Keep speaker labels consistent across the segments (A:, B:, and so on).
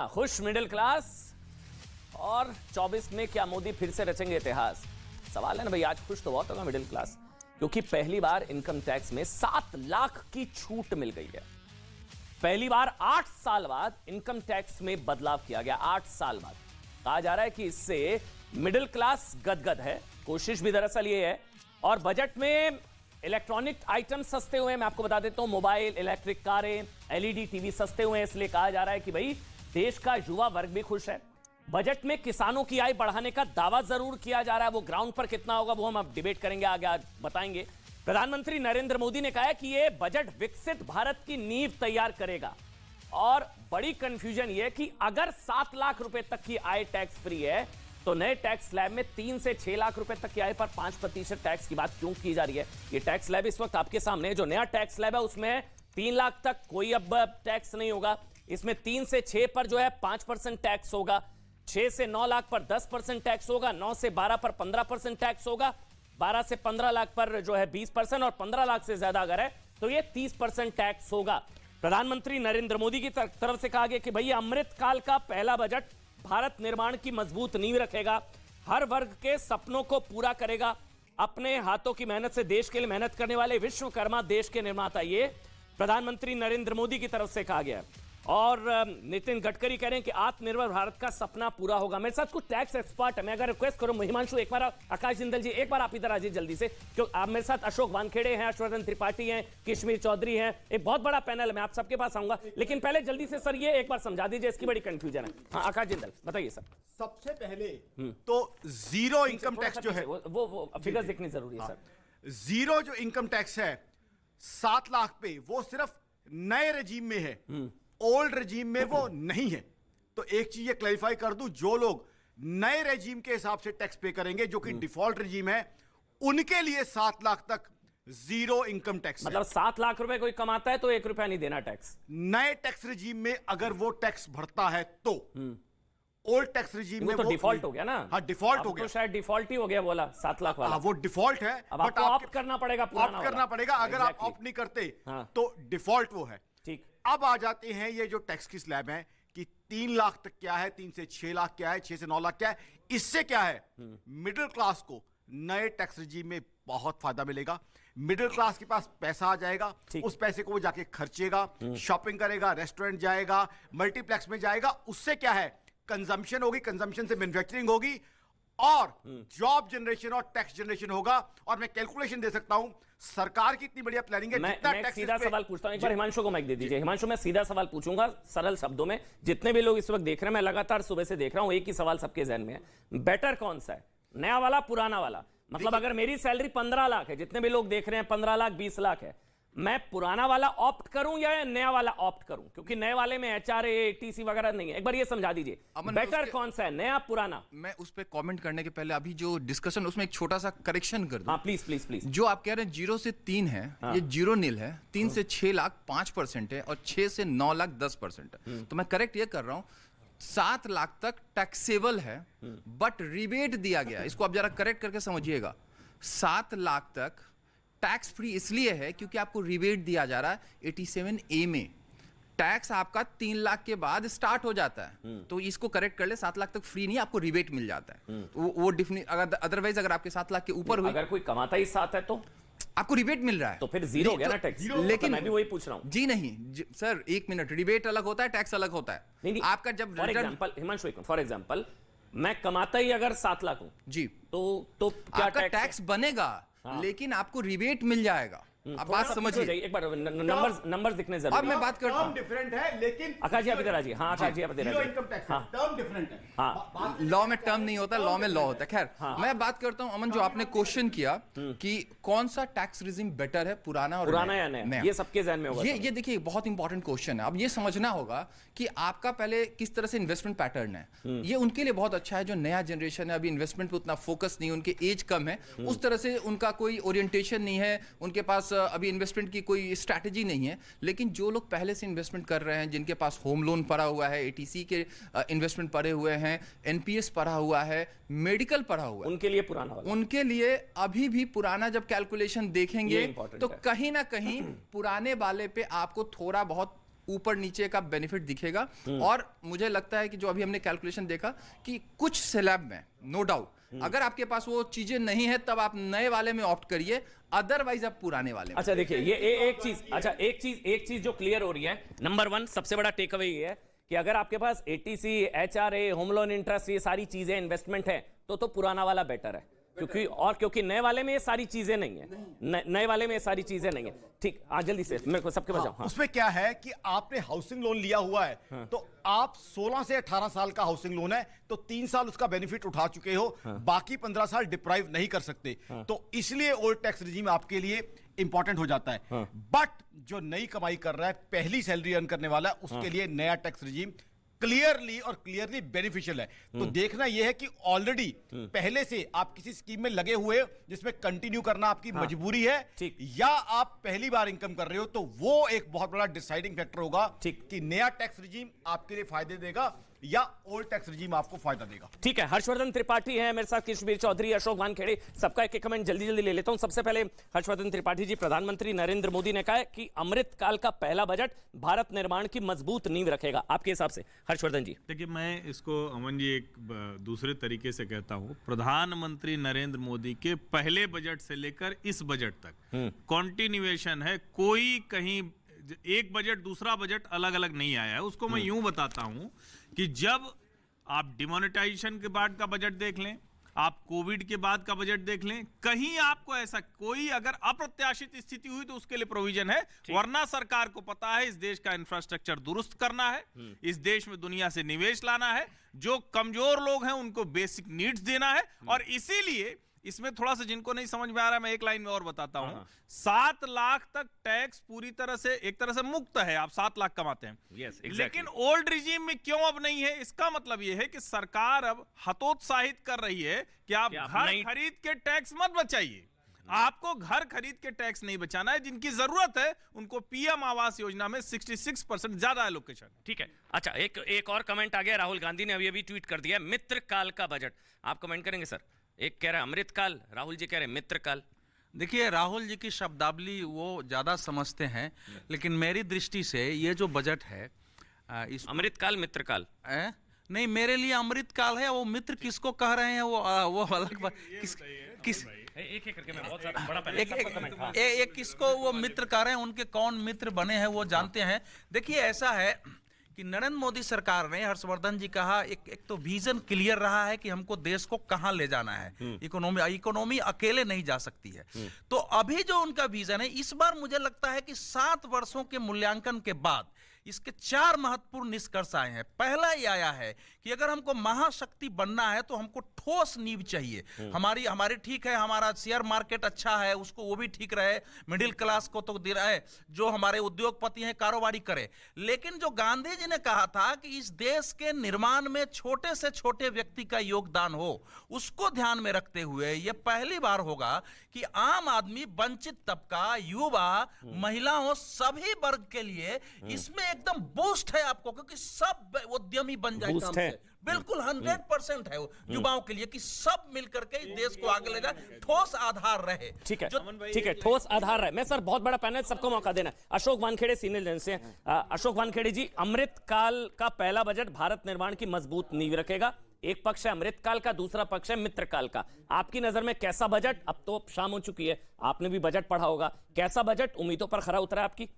A: खुश middle class और 24 में क्या मोदी फिर से रचेंगे इतिहास। सवाल है ना भाई, आज खुश तो बहुत होगा मिडिल क्लास, क्योंकि पहली बार इनकम टैक्स में 7 लाख की छूट मिल गई है। पहली बार 8 साल बाद इनकम टैक्स में बदलाव किया गया। 8 साल बाद कहा जा रहा है कि इससे मिडिल क्लास गदगद है। कोशिश भी दरअसल ये है। और बजट में इलेक्ट्रॉनिक आइटम सस्ते हुए हैं। मैं आपको बता देता हूं, मोबाइल, इलेक्ट्रिक कारें, एलईडी टीवी सस्ते हुए हैं। इसलिए कहा जा रहा है कि भाई देश का युवा वर्ग भी खुश है। बजट में किसानों की आय बढ़ाने का दावा जरूर किया जा रहा है। वो ग्राउंड पर कितना होगा वो हम अब डिबेट करेंगे, आगे आज बताएंगे। प्रधानमंत्री नरेंद्र मोदी ने कहा है कि यह बजट विकसित भारत की नींव तैयार करेगा। और बड़ी कंफ्यूजन यह कि अगर 7 लाख रुपए तक की आय टैक्स फ्री है तो नए टैक्स स्लैब में 3 से 6 लाख रुपए तक की आय पर 5% टैक्स की बात क्यों की जा रही है। ये टैक्स स्लैब इस वक्त आपके सामने, जो नया टैक्स स्लैब है उसमें 3 लाख तक कोई अब टैक्स नहीं होगा। इसमें 3 से 6 पर जो है 5% टैक्स होगा, 6 से 9 लाख पर 10% टैक्स होगा, 9 से 12 पर 15% टैक्स होगा, 12 से 15 लाख पर जो है 20% और 15 लाख से ज्यादा अगर है तो ये 30% टैक्स होगा। प्रधानमंत्री नरेंद्र मोदी की तरफ से कहा गया कि भैया अमृत काल का पहला बजट भारत निर्माण की मजबूत नींव रखेगा, हर वर्ग के सपनों को पूरा करेगा। अपने हाथों की मेहनत से देश के लिए मेहनत करने वाले विश्वकर्मा देश के निर्माता, ये प्रधानमंत्री नरेंद्र मोदी की तरफ से कहा गया है। और नितिन गडकरी कह रहे हैं कि आत्मनिर्भर भारत का सपना पूरा होगा। मेरे साथ कुछ टैक्स एक्सपर्ट है, मैं अगर रिक्वेस्ट करूं हिमांशु, एक बार आकाश जिंदल जी एक बार आप इधर आ जाइए जल्दी से, क्योंकि आप मेरे साथ अशोक वानखेड़े हैं, हर्षवर्धन त्रिपाठी हैं, कश्मीर चौधरी हैं, एक बहुत बड़ा पैनल है, मैं आप सबके पास आऊंगा। लेकिन पहले जल्दी से सर ये एक बार समझा दीजिए, इसकी बड़ी कंफ्यूजन है। हाँ आकाश जिंदल बताइए सर।
B: सबसे पहले तो जीरो इनकम टैक्स जो है
A: वो फिगर्स देखनी जरूरी है सर।
B: जीरो जो इनकम टैक्स है 7 लाख पे, वो सिर्फ नए रजीम में है, ओल्ड रजीम में वो नहीं है। तो एक चीज ये क्लैरिफाई कर दूं, जो लोग नए रजीम के हिसाब से टैक्स पे करेंगे, जो कि डिफॉल्ट रजीम है, उनके लिए 7 लाख तक जीरो इनकम टैक्स।
A: मतलब 7 लाख रुपए कोई कमाता है तो 1 रुपया नहीं देना टैक्स।
B: नए टैक्स रजीम में अगर वो टैक्स भरता है तो ओल्ड टैक्स रजीम में
A: तो डिफॉल्ट हो गया ना।
B: हाँ डिफॉल्ट हो गया,
A: तो शायद डिफॉल्ट ही हो गया बोला 7 लाख वाला।
B: वो डिफॉल्ट है,
A: अब आपको ऑप्ट करना पड़ेगा,
B: ऑप्ट करना पड़ेगा। अगर आप ऑप्ट नहीं करते तो डिफॉल्ट वो है।
A: ठीक।
B: अब आ जाते हैं ये जो टैक्स की स्लैब है कि 3 लाख तक क्या है, 3 से 6 लाख क्या है, 6 से 9 लाख क्या है। इससे क्या है, मिडिल क्लास को नए टैक्स रजीम में बहुत फायदा मिलेगा। मिडिल क्लास के पास पैसा आ जाएगा, उस पैसे को वो जाके खर्चेगा, शॉपिंग करेगा, रेस्टोरेंट जाएगा, मल्टीप्लेक्स में जाएगा। उससे क्या है, कंजम्पशन होगी, कंजम्पशन से मैन्युफैक्चरिंग होगी और जॉब जनरेशन और टैक्स जनरेशन होगा। और मैं कैलकुलेशन दे सकता हूं, सरकार की इतनी बढ़िया प्लानिंग है।
A: मैं सीधा सवाल पूछता हूं, एक बार हिमांशु को माइक दे दीजिए। हिमांशु, मैं सीधा सवाल पूछूंगा सरल शब्दों में। जितने भी लोग इस वक्त देख रहे हैं, मैं लगातार सुबह से देख रहा हूं, एक ही सवाल सबके जहन में है, बेटर कौन सा है, नया वाला पुराना वाला? मतलब अगर मेरी सैलरी 15 लाख है, जितने भी लोग देख रहे हैं 15 लाख 20 लाख है, मैं पुराना वाला ऑप्ट करूं या नया वाला ऑप्ट करूं? क्योंकि नए वाले में एचआरए टीसी वगैरह नहीं है। एक बार ये समझा दीजिए, बेटर कौन सा है, नया पुराना?
C: मैं उस पे कमेंट करने के पहले अभी जो डिस्कशन, उसमें एक छोटा सा करेक्शन कर दूं।
A: हाँ प्लीज प्लीज प्लीज।
C: जो आप कह रहे हैं 0 से 3 है, ये 0 नील है। 3 से 6 लाख 5% है और 6 से 9 लाख 10% है। तो मैं करेक्ट ये कर रहा हूं, 7 लाख तक टैक्सेबल है बट रिबेट दिया गया। इसको आप जरा करेक्ट करके समझिएगा। 7 लाख तक टैक्स फ्री इसलिए है क्योंकि आपको रिबेट दिया जा रहा है 87A में। टैक्स आपका 3 लाख के बाद स्टार्ट हो जाता है, तो इसको करेक्ट कर ले। 7 लाख तक फ्री नहीं, आपको रिबेट मिल जाता है। वो अगर अदरवाइज अगर आपके 7 लाख के ऊपर हुई,
A: अगर कोई कमाता ही 7 है तो
C: आपको रिबेट मिल रहा है,
A: तो फिर जीरो हो गया ना टैक्स।
C: लेकिन
A: मैं भी वही पूछ रहा हूं
C: जी। नहीं सर, 1 मिनट, रिबेट अलग होता है, टैक्स अलग होता है।
A: नहीं,
C: आपका जब
A: for example Himanshu, for example मैं कमाता ही अगर 7 लाख हूं
C: जी,
A: तो क्या
C: आपका टैक्स बनेगा, लेकिन आपको रिबेट मिल जाएगा। आप बात समझिए,
A: एक बार नंबर्स दिखने जरूरी है।
C: अब मैं बात करता हूं,
B: डिफरेंट है, लेकिन
A: आकाश जी आप इधर आ जाइए। हाँ आकाश जी आप इधर आ
B: इनकम टैक्स टर्म डिफरेंट है।
A: हाँ,
C: लॉ में टर्म नहीं होता, लॉ में लॉ होता है। खैर, मैं बात करता हूं अमन, जो आपने क्वेश्चन किया कि कौन सा टैक्स रिजिम बेटर है, पुराना या
A: नया, ये सबके जहन में होगा।
C: ये देखिए बहुत इंपॉर्टेंट क्वेश्चन है। अब ये समझना होगा कि आपका पहले किस तरह से इन्वेस्टमेंट पैटर्न है। ये उनके लिए बहुत अच्छा है जो नया जनरेशन है, अभी इन्वेस्टमेंट पे उतना फोकस नहीं, उनके एज कम है, उस तरह से उनका कोई ओरिएंटेशन नहीं है, उनके पास अभी इन्वेस्टमेंट की कोई स्ट्रैटेजी नहीं है। लेकिन जो लोग पहले से इन्वेस्टमेंट कर रहे हैं, जिनके पास होम लोन पड़ा हुआ है, एटीसी के इन्वेस्टमेंट पड़े हुए हैं, एनपीएस पड़ा हुआ है, मेडिकल पड़ा हुआ है,
A: उनके लिए पुराना वाला।
C: उनके लिए अभी भी पुराना जब कैलकुलेशन देखेंगे तो कहीं ना कहीं पुराने वाले पे आपको थोड़ा बहुत ऊपर नीचे का बेनिफिट दिखेगा। और मुझे लगता है कि जो अभी हमने कैलकुलेशन देखा कि कुछ स्लैब में नो डाउट अगर आपके पास वो चीजें नहीं है तब आप नए वाले में ऑप्ट करिए, अदरवाइज आप पुराने वाले में।
A: अच्छा देखिए, ये एक चीज जो क्लियर हो रही है, नंबर 1 सबसे बड़ा टेक अवे ये है कि अगर आपके पास ATC, HRA, home loan interest, ये सारी चीजें इन्वेस्टमेंट है तो पुराना वाला बेटर है, क्योंकि नए वाले में ये सारी चीजें नहीं है, नए वाले में ये सारी चीजें नहीं है। ठीक, जल्दी से मेरे को सबके पास जाओ।
B: उसमें क्या है कि आपने हाउसिंग लोन लिया हुआ है, तो आप 16 से 18 साल का हाउसिंग लोन है, तो 3 साल उसका बेनिफिट उठा चुके हो, बाकी 15 साल डिप्राइव नहीं कर सकते, तो इसलिए ओल्ड टैक्स रिजीम आपके लिए इंपॉर्टेंट हो जाता है। बट जो नई कमाई कर रहा है, पहली सैलरी अर्न करने वाला है, उसके लिए नया टैक्स रिजीम क्लियरली बेनिफिशियल है। तो देखना यह है कि ऑलरेडी पहले से आप किसी स्कीम में लगे हुए जिसमें कंटिन्यू करना आपकी मजबूरी है, या आप पहली बार इनकम कर रहे हो, तो वो एक बहुत बड़ा डिसाइडिंग फैक्टर होगा कि नया टैक्स रिजीम आपके लिए फायदे देगा या ओल्ड टैक्स रिजीम आपको फायदा देगा।
A: ठीक है, हर्षवर्धन त्रिपाठी है मेरे साथ, कृष्णवीर चौधरी, अशोक वानखेड़े, सबका एक कमेंट जल्दी ले लेता हूं। सबसे पहले हर्षवर्धन त्रिपाठी जी, प्रधानमंत्री नरेंद्र मोदी ने कहा है कि अमृत काल का पहला बजट भारत निर्माण की मजबूत नींव रखेगा, आपके हिसाब से हर्षवर्धन जी?
D: देखिए, मैं इसको अमन जी एक दूसरे तरीके से कहता हूं। प्रधानमंत्री नरेंद्र मोदी के पहले बजट से लेकर इस बजट तक कॉन्टिन्यूएशन है, कोई कहीं एक बजट दूसरा बजट अलग अलग नहीं आया है। उसको मैं यूं बताता हूं कि जब आप डिमोनेटाइजेशन के बाद का बजट देख लें, आप कोविड के बाद का बजट देख लें, कहीं आपको ऐसा कोई अगर अप्रत्याशित स्थिति हुई तो उसके लिए प्रोविजन है, वरना सरकार को पता है इस देश का इंफ्रास्ट्रक्चर दुरुस्त करना है, इस देश में दुनिया से निवेश लाना है, जो कमजोर लोग हैं उनको बेसिक नीड्स देना है। और इसीलिए इसमें थोड़ा सा जिनको नहीं समझ में आ रहा है, मैं एक लाइन में और बताता हूं। 7 लाख तक टैक्स पूरी तरह से एक तरह से मुक्त है, आप 7 लाख कमाते हैं।
A: exactly.
D: लेकिन ओल्ड रिजीम में क्यों अब नहीं है? इसका मतलब यह है कि सरकार अब हतोत्साहित कर रही है कि आप घर खरीद के टैक्स मत बचाइए, आपको घर खरीद के टैक्स नहीं बचाना है, जिनकी जरूरत है उनको पीएम आवास योजना में 66% ज्यादा एलोकेशन।
A: ठीक है, अच्छा एक और कमेंट आ गया, राहुल गांधी ने अभी ट्वीट कर दिया, मित्र काल का बजट, आप कमेंट करेंगे सर? एक कह रहा है अमृत काल, राहुल जी कह रहे हैं मित्र काल।
E: देखिए, राहुल जी की शब्दावली वो ज्यादा समझते हैं, लेकिन मेरी दृष्टि से ये जो बजट है इस
A: अमृत काल मित्र काल
E: नहीं, मेरे लिए अमृत काल है। वो मित्र किसको कह रहे हैं वो अलग बात। किस
A: एक करके मैं बहुत ज्यादा बड़ा
E: एक किसको वो मित्र कह रहे हैं, उनके कौन मित्र बने हैं वो जानते हैं। देखिए, ऐसा है कि नरेंद्र मोदी सरकार ने, हर्षवर्धन जी कहा, एक तो विजन क्लियर रहा है कि हमको देश को कहां ले जाना है। इकोनॉमी अकेले नहीं जा सकती है। तो अभी जो उनका विजन है, इस बार मुझे लगता है कि 7 वर्षों के मूल्यांकन के बाद इसके 4 महत्वपूर्ण निष्कर्ष आए हैं। पहला ये आया है कि अगर हमको महाशक्ति बनना है तो हमको ठोस नींव चाहिए। हमारी ठीक है, हमारा शेयर मार्केट अच्छा है, उसको वो भी ठीक रहे, मिडिल क्लास को तो दे रहा है, जो हमारे उद्योगपति हैं कारोबारी करे। लेकिन जो गांधी जी ने कहा था कि इस देश के निर्माण में छोटे से छोटे व्यक्ति का योगदान हो, उसको ध्यान में रखते हुए ये पहली बार होगा कि आम आदमी, वंचित तबका, युवा, महिलाओं, सभी वर्ग के लिए इसमें एकदम बूस्ट है आपको, क्योंकि सब उद्यमी बन जाए काम से। बिल्कुल 100% है युवाओं के लिए कि सब मिलकर के देश को आगे ले जाए, ठोस आधार रहे।
A: ठीक है, ठोस आधार रहे। मैं सर बहुत बड़ा पैनल, सबको मौका देना। अशोक वानखेड़े सीनियर जर्नलिस्ट हैं। अशोक वानखेड़े जी, अमृत काल का पहला बजट भारत निर्माण की मजबूत नींव रखेगा। एक पक्ष है अमृत काल का, दूसरा पक्ष है मित्र काल का। आपकी नजर में कैसा बजट, अब तो शाम हो चुकी है, आपने भी बजट पढ़ा होगा, कैसा बजट उम्मीदों पर खरा उतरा आपकी?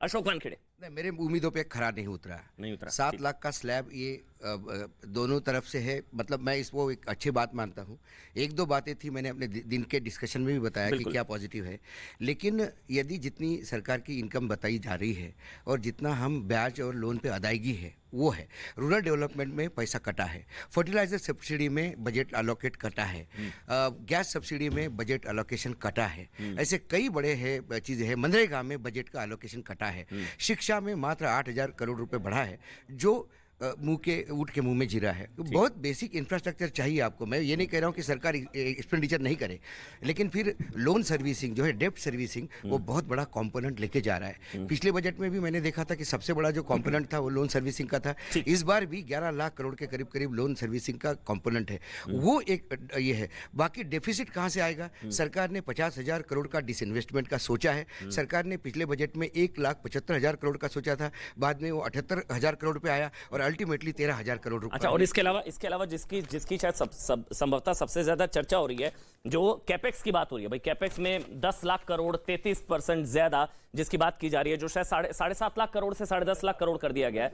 A: अशोक वानखेड़े।
F: नहीं, मेरे उम्मीदों पे खरा नहीं उतरा। 7 लाख का स्लैब ये दोनों तरफ से है, मतलब मैं इसको एक अच्छी बात मानता हूँ। 1-2 बातें थी, मैंने अपने दिन के डिस्कशन में भी बताया कि क्या पॉजिटिव है। लेकिन यदि जितनी सरकार की इनकम बताई जा रही है और जितना हम ब्याज और लोन पे अदायगी है वो है, रूरल डेवलपमेंट में पैसा कटा है, फर्टिलाइजर सब्सिडी में बजट अलोकेट कटा है, गैस सब्सिडी में बजट अलोकेशन कटा है, ऐसे कई बड़े है चीज़ें हैं। मनरेगा में बजट का अलोकेशन कटा है, शिक्षा में मात्र 8,000 करोड़ रुपए बढ़ा है, जो ऊँट के मुंह में जीरा है। बहुत बेसिक इंफ्रास्ट्रक्चर चाहिए आपको। मैं ये नहीं कह रहा हूँ कि सरकार एक्सपेंडिचर नहीं करे, लेकिन फिर लोन सर्विसिंग जो है, डेप्ट सर्विसिंग, वो बहुत बड़ा कंपोनेंट लेके जा रहा है। पिछले बजट में भी मैंने देखा था कि सबसे बड़ा जो कंपोनेंट था वो लोन सर्विसिंग का था। इस बार भी 11 लाख करोड़ के करीब करीब लोन सर्विसिंग का कंपोनेंट है, वो एक ये है। बाकी डेफिसिट कहाँ से आएगा? सरकार ने 50,000 करोड़ का डिसइन्वेस्टमेंट का सोचा है। सरकार ने पिछले बजट में 1,75,000 करोड़ का सोचा था, बाद में वो 78,000 करोड़ पे आया और अल्टीमेटली 13,000 करोड़ रुपए।
A: अच्छा, और इसके अलावा जिसकी शायद संभवतः सबसे ज्यादा चर्चा हो रही है, जो कैपेक्स की बात हो रही है। भाई कैपेक्स में 10 लाख करोड़ 33% ज्यादा जिसकी बात की जा रही है, जो शायद 7.5 लाख करोड़ से 10.5 लाख करोड़ कर दिया गया है।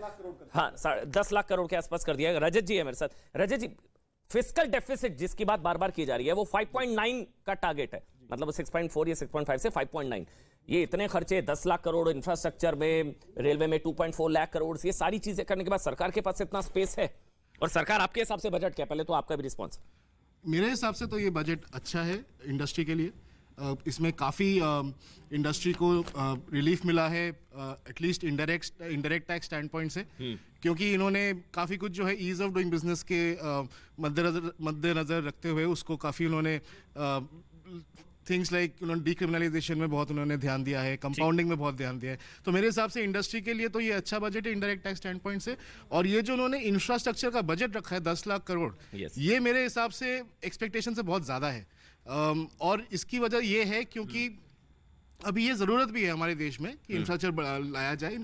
A: हाँ, 10 लाख करोड़ के आसपास कर दिया है। रजत जी है मेरे साथ। रजत जी, फिस्कल डेफिसिट जिसकी बात बार बार की जा रही है, वो 5.9 का टारगेट है, मतलब वो 6.4 या 6.5 से 5.9। ये इतने खर्चे, 10 लाख करोड़ इंफ्रास्ट्रक्चर में, रेलवे में 2.4 लाख करोड़, ये सारी चीजें करने के बाद सरकार के पास इतना स्पेस है? और सरकार आपके हिसाब से बजट क्या है? पहले तो आपका भी रिस्पॉन्स।
G: मेरे हिसाब से तो ये बजट अच्छा है इंडस्ट्री के लिए। इसमें काफ़ी इंडस्ट्री को रिलीफ मिला है, at least indirect tax stand point से, क्योंकि इन्होंने काफ़ी कुछ जो है ईज ऑफ डूइंग बिजनेस के मद्देनज़र रखते हुए उसको काफ़ी उन्होंने थिंग्स लाइक उन्होंने डिक्रिमिनलाइजेशन में बहुत उन्होंने ध्यान दिया है, कंपाउंडिंग में बहुत ध्यान दिया है। तो मेरे हिसाब से इंडस्ट्री के लिए तो ये अच्छा बजट है इनडायरेक्ट टैक्स स्टैंड पॉइंट से। और ये जो उन्होंने इंफ्रास्ट्रक्चर का बजट रखा है 10 लाख करोड़, ये मेरे हिसाब से एक्सपेक्टेशन से बहुत ज़्यादा है। और इसकी वजह ये है क्योंकि अभी ये ज़रूरत भी है हमारे देश में कि इंफ्रास्ट्रक्चर बढ़ाया जाए,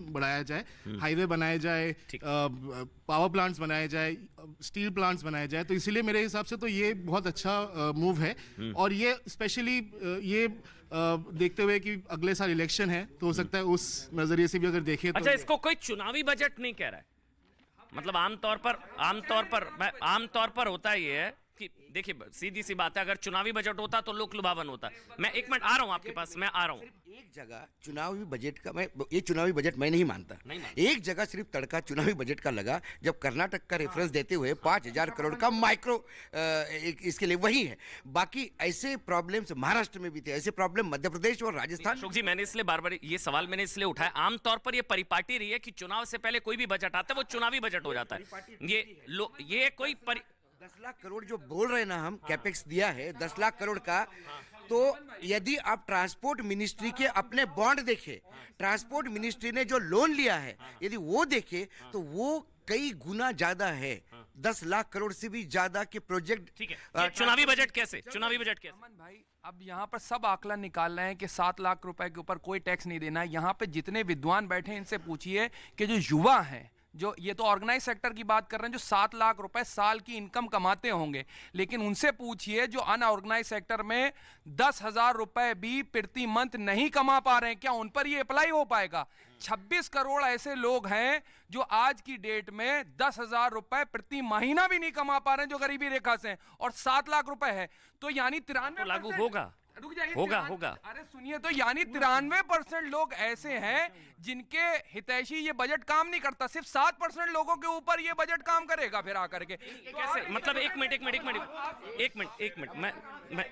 G: हाईवे बनाए जाए, पावर प्लांट्स बनाए जाए, स्टील प्लांट्स बनाए जाए। तो इसीलिए मेरे हिसाब से तो ये बहुत अच्छा मूव है। और ये स्पेशली ये देखते हुए कि अगले साल इलेक्शन है, तो हो सकता है उस नज़रिए से भी अगर देखें तो।
A: अच्छा, इसको कोई चुनावी बजट नहीं कह रहा है। मतलब आमतौर पर होता ये है कि देखिए, सीधी सी बात है, अगर चुनावी बजट होता तो लोक लुभावन होता। मैं एक मिनट आ रहा हूं आपके पास, मैं आ रहा हूं।
F: एक जगह चुनावी बजट का ये चुनावी बजट मैं नहीं मानता। एक जगह सिर्फ तड़का चुनावी बजट का लगा, जब कर्नाटक का रेफरेंस देते हुए 5,000 करोड़ का माइक्रो इसके लिए वही है। बाकी ऐसे प्रॉब्लम्स महाराष्ट्र में भी थे, ऐसे प्रॉब्लम मध्य प्रदेश और राजस्थान।
A: अशोक जी, मैंने इसलिए बार-बार ये सवाल मैंने इसलिए उठाया, आमतौर पर ये परिपाटी रही है कि चुनाव से पहले कोई भी बजट आता है वो चुनावी बजट हो जाता है। ये कोई
F: 10 लाख करोड़ जो बोल रहे हैं ना हम, कैपेक्स दिया है 10 लाख करोड़ का, तो यदि आप ट्रांसपोर्ट मिनिस्ट्री के अपने बॉन्ड देखें, ट्रांसपोर्ट मिनिस्ट्री ने जो लोन लिया है यदि वो देखें, तो वो कई गुना ज्यादा है, 10 लाख करोड़ से भी ज्यादा के प्रोजेक्ट।
A: ठीक है, चुनावी बजट कैसे?
H: अमन भाई, अब यहाँ पर सब आकलन निकाल रहे हैं कि 7 लाख रुपए के ऊपर कोई टैक्स नहीं देना है। यहाँ पे जितने विद्वान बैठे हैं इनसे पूछिए कि जो युवा हैं, जो ये तो ऑर्गेनाइज सेक्टर की बात कर रहे हैं, जो 7 लाख रुपए साल की इनकम कमाते होंगे, लेकिन उनसे पूछिए जो अनऑर्गेनाइज सेक्टर में 10,000 रुपए भी प्रति मंथ नहीं कमा पा रहे हैं, क्या उन पर ये अप्लाई हो पाएगा? 26 करोड़ ऐसे लोग हैं जो आज की डेट में 10,000 रुपए प्रति महीना भी नहीं कमा पा रहे हैं, जो गरीबी रेखा से हैं, और 7 लाख रुपए है, तो यानी 93
A: लागू होगा।
H: रुक जाइए,
A: होगा।
H: अरे सुनिए, तो यानी 93% लोग ऐसे हैं जिनके हितैषी ये बजट काम नहीं करता। सिर्फ 7% लोगों के ऊपर ये बजट काम करेगा फिर आकर के।
A: कैसे? मतलब एक मिनट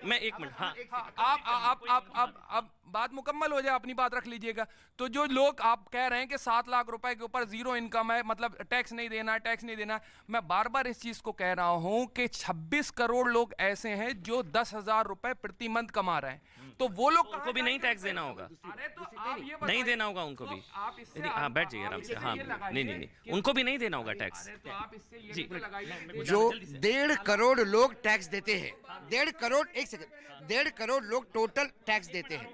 A: मैं एक मिनट। हाँ,
H: आप बात मुकम्मल हो जाए, अपनी बात रख लीजिएगा। तो जो लोग आप कह रहे हैं कि 7 लाख रुपए के ऊपर जीरो इनकम है, मतलब टैक्स नहीं देना, मैं बार बार इस चीज को कह रहा हूं कि 26 करोड़ लोग ऐसे हैं जो 10,000 रुपए प्रति मंथ कमा रहे हैं। तो वो लोग
A: उनको भी नहीं टैक्स देना होगा।
H: अरे तो आप ये
A: नहीं देना होगा उनको भी। हाँ, बैठ जाइए आराम से। हाँ, नहीं, उनको भी नहीं देना होगा टैक्स।
H: तो आप इससे ये भी लगाइए
F: जो 1.5 करोड़ लोग टैक्स देते हैं, 1.5 करोड़ लोग टोटल टैक्स देते हैं,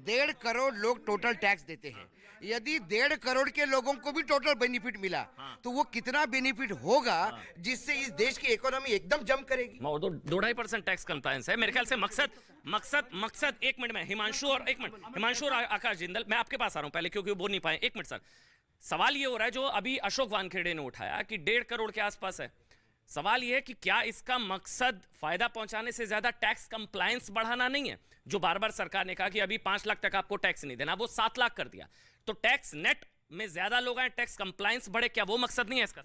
F: 1.5 करोड़ लोग टोटल टैक्स देते हैं। यदि 1.5 करोड़ के लोगों को भी टोटल बेनिफिट मिला, तो वो कितना बेनिफिट होगा जिससे इस देश की इकोनॉमी एकदम जंप करेगी।
A: 2.5% टैक्स कंप्लायंस है मेरे ख्याल से। मकसद एक मिनट में हिमांशु और आकाश जिंदल, मैं आपके पास आ रहा हूं पहले, क्योंकि वो बोल नहीं पाए। एक मिनट सर, सवाल ये हो रहा है जो अभी अशोक वानखेड़े ने उठाया कि 1.5 करोड़ के आसपास है। सवाल यह है कि क्या इसका मकसद फायदा पहुंचाने से ज्यादा टैक्स कंप्लायंस बढ़ाना नहीं है? जो बार बार सरकार ने कहा कि अभी 5 लाख तक आपको टैक्स नहीं देना, वो 7 लाख कर दिया, तो टैक्स नेट में ज्यादा लोग आए, टैक्स कंप्लायंस बढ़े, क्या वो मकसद नहीं है इसका?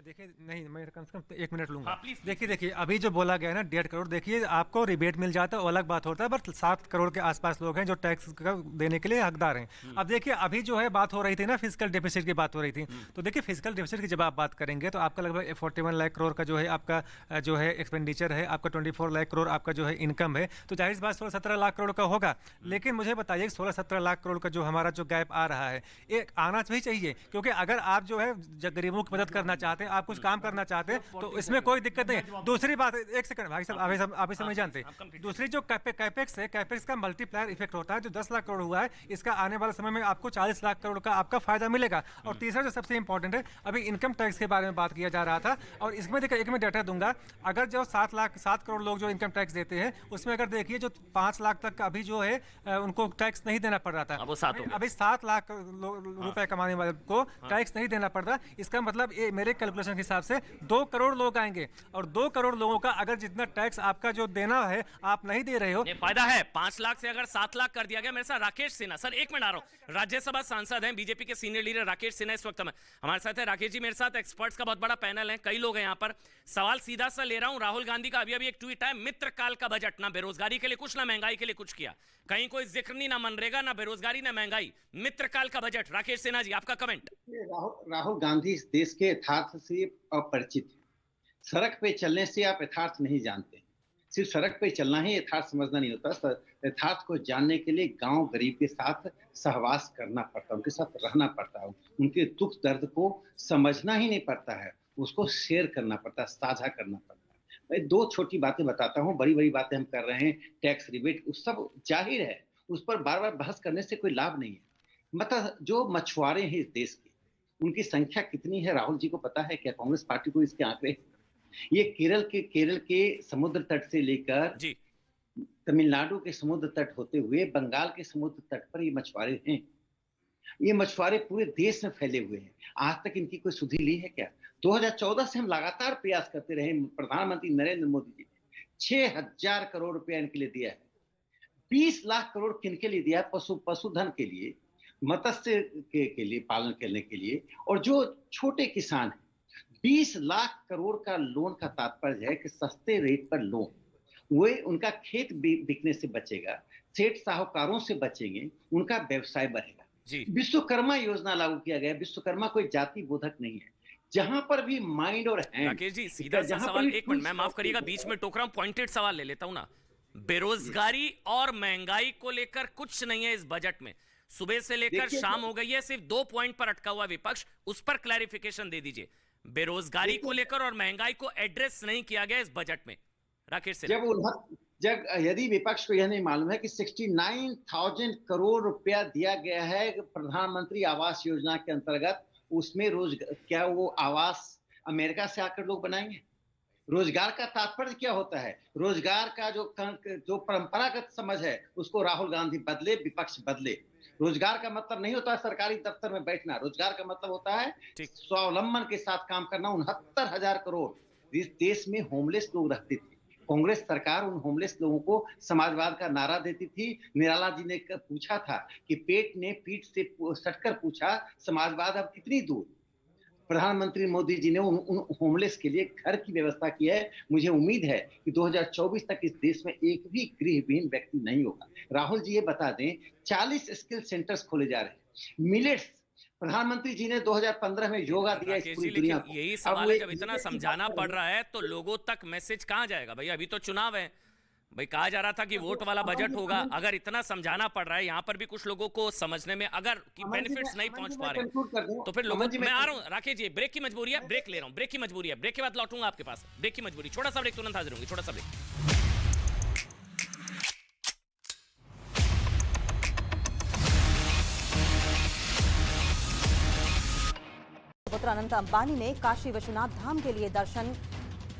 I: देखिए नहीं, मैं कम से कम 1 मिनट लूंगा।
A: हाँ, प्लीज।
I: देखिए अभी जो बोला गया है ना 1.5 करोड़, देखिए आपको रिबेट मिल जाता है वो अलग बात होता है, बट 7 करोड़ के आसपास लोग हैं जो टैक्स का देने के लिए हकदार हैं। अब देखिए अभी जो है बात हो रही थी ना फिजिकल डेफिसिट की बात हो रही थी, तो देखिए फिजिकल डेफिसिट की जब आप बात करेंगे तो आपका लगभग 41 लाख करोड़ का जो है आपका जो है एक्सपेंडिचर है, आपका 24 लाख करोड़ आपका जो है इनकम है, तो जाहिर सी बात 16-17 लाख करोड़ का होगा। लेकिन मुझे बताइए 16-17 लाख करोड़ का जो हमारा जो गैप आ रहा है ये आना भी चाहिए, क्योंकि अगर आप जो है गरीबों की मदद करना चाहते हैं, आप कुछ काम करना चाहते हैं तो इसमें कोई दिक्कत नहीं। दूसरी बात, एक सेकंड भाई साहब, आप इसे नहीं जानते। दूसरी जो कैपेक्स है, कैपेक्स का मल्टीप्लायर इफेक्ट होता है, जो 10 लाख करोड़ हुआ है इसका आने वाले समय में आपको 40 लाख करोड़ का आपका फायदा मिलेगा। और तीसरा जो सबसे इंपॉर्टेंट है, अभी इनकम टैक्स के बारे में बात किया जा रहा था, और इसमें देखिए एक मैं डाटा दूंगा, अगर जो 7 करोड़ लोग जो इनकम टैक्स देते हैं उसमें अगर देखिए जो 5 लाख तक का अभी जो है उनको टैक्स नहीं देना पड़ रहा था, अभी 7 लाख रुपए कमाने वाले को टैक्स नहीं देना पड़ रहा। इसका मतलब ये मेरे कैलकुलेशन के हिसाब से 2 करोड़ लोग आएंगे, और 2 करोड़ लोगों का अगर जितना टैक्स आपका जो देना है आप नहीं दे रहे हो,
A: फायदा है। 5 लाख से अगर 7 लाख कर दिया गया। मेरे साथ राकेश सिन्हा, सर 1 मिनट आ रहा हूं, राज्यसभा सांसद हैं, बीजेपी के सीनियर लीडर राकेश सिन्हा इस वक्त हमारे साथ है। राकेश जी, मेरे साथ एक्सपर्ट्स का बहुत बड़ा पैनल है, कई लोग हैं यहाँ पर। सवाल सीधा सा ले रहा हूं, राहुल गांधी का अभी एक ट्वीट है, मित्र काल का बजट, ना बेरोजगारी के लिए कुछ, ना महंगाई के लिए कुछ किया, कहीं कोई जिक्र नहीं, ना मनरेगा, ना बेरोजगारी, ना महंगाई, मित्र काल का बजट। राकेश सिन्हा जी, आपका कमेंट।
J: राहुल गांधी इस देश के यथार्थ से अपरिचित है। सड़क पे चलने से आप यथार्थ नहीं जानते, सिर्फ सड़क पे चलना ही यथार्थ समझना नहीं होता। यथार्थ को जानने के लिए गांव गरीब के साथ सहवास करना पड़ता है, उनके साथ रहना पड़ता है, उनके दुख दर्द को समझना ही नहीं पड़ता है, उसको शेयर करना पड़ता है, साझा करना पड़ता है। मैं 2 छोटी बातें बताता हूँ, बड़ी बड़ी बातें हम कर रहे हैं, टैक्स रिबेट उस सब जाहिर है, उस पर बार बार बहस करने से कोई लाभ नहीं है। मतलब जो मछुआरे हैं इस देश के, उनकी संख्या कितनी है राहुल जी को पता है क्या? कांग्रेस पार्टी को इसके आंकड़े? ये केरल के समुद्र तट से लेकर तमिलनाडु के समुद्र तट होते हुए बंगाल के समुद्र तट पर ये मछुआरे हैं। ये मछुआरे पूरे देश में फैले हुए हैं। आज तक इनकी कोई सुधि ली है क्या? 2014 से हम लगातार प्रयास करते रहे। प्रधानमंत्री नरेंद्र मोदी जी ने 6,000 करोड़ रुपया इनके लिए दिया है। 20 लाख करोड़ किनके लिए दिया है? पशुधन के लिए, मत्स्य के लिए, पालन करने के लिए। और जो छोटे किसान हैं, 20 लाख करोड़ का लोन का तात्पर्य है कि सस्ते रेट पर लोन, वो उनका खेत बिकने से बचेगा, सेठ साहूकारों से बचेंगे, उनका व्यवसाय बढ़ेगा। विश्वकर्मा योजना लागू किया गया। विश्वकर्मा कोई जाति बोधक नहीं है। जहां पर भी माइंड और हैंड।
A: राकेश जी, सीधा सा सवाल, 1 मिनट, मैं माफ करिएगा बीच में टोक रहा हूं, पॉइंटेड सवाल ले लेता हूं ना। बेरोजगारी और महंगाई को लेकर कुछ नहीं है इस बजट में। सुबह से लेकर शाम हो गई है, सिर्फ 2 पॉइंट पर अटका हुआ विपक्ष, उस पर क्लैरिफिकेशन दे दीजिए। बेरोजगारी को लेकर और महंगाई को एड्रेस नहीं किया गया इस बजट में। राकेश सिन्हा,
J: जब यदि विपक्ष को यह नहीं मालूम है कि 69,000 करोड़ रुपया दिया गया है प्रधानमंत्री आवास योजना के अंतर्गत, उसमें क्या वो आवास अमेरिका से आकर लोग बनाएंगे? रोजगार का तात्पर्य क्या होता है? रोजगार का जो परंपरागत समझ है उसको राहुल गांधी बदले, विपक्ष बदले। रोजगार का मतलब नहीं होता है सरकारी दफ्तर में बैठना। रोजगार का मतलब होता है स्वावलंबन के साथ काम करना। 69,000 करोड़ इस देश में होमलेस लोग रहते थे। कांग्रेस सरकार उन होमलेस लोगों को समाजवाद का नारा देती थी। निराला जी ने पूछा था कि पेट ने पीठ से सटकर पूछा, समाजवाद अब कितनी दूर? प्रधानमंत्री मोदी जी ने उन होमलेस के लिए घर की व्यवस्था की है। मुझे उम्मीद है कि 2024 तक इस देश में एक भी गृहविहीन व्यक्ति नहीं होगा। राहुल जी ये बता दें, 40 स्किल सेंटर्स खोले जा रहे हैं। मिलेट्स, प्रधानमंत्री जी ने 2015 में योगा दिया इस पूरी दुनिया को।
A: यही सवाल है, जब इतना समझाना पड़ रहा है तो लोगों तक मैसेज कहां जाएगा? भाई अभी तो चुनाव है, भाई कहा जा रहा था कि वोट वाला बजट होगा। अगर इतना समझाना पड़ रहा है, यहाँ पर भी कुछ लोगों को समझने में अगर की बेनिफिट्स नहीं पहुंच पा रहे तो फिर लोगों, मैं आ रहा हूँ राकेश जी, ब्रेक की मजबूरी है, ब्रेक ले रहा हूँ, ब्रेक की मजबूरी है, ब्रेक के बाद लौटूंगा आपके पास। ब्रेक की मजबूरी, छोटा सा ब्रेक, तुरंत हाजिर होंगे, छोटा सा ब्रेक।
K: पुत्र अनंत अंबानी ने काशी विश्वनाथ धाम के लिए दर्शन,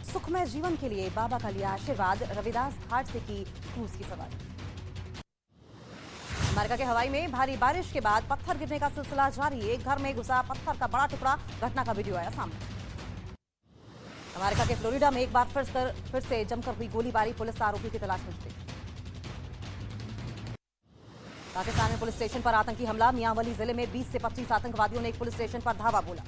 K: सुखमय जीवन के लिए बाबा का लिया आशीर्वाद, रविदास घाट से की क्रूज की सवारी। अमेरिका के हवाई में भारी बारिश के बाद पत्थर गिरने का सिलसिला जारी। एक घर में घुसा पत्थर का बड़ा टुकड़ा, घटना का वीडियो आया सामने। अमेरिका के फ्लोरिडा में एक बार फिर से जमकर हुई गोलीबारी, पुलिस आरोपी की तलाश में जुटी। पाकिस्तान में पुलिस स्टेशन पर आतंकी हमला। मियांवली जिले में 20 से 25 आतंकवादियों ने एक पुलिस स्टेशन पर धावा बोला।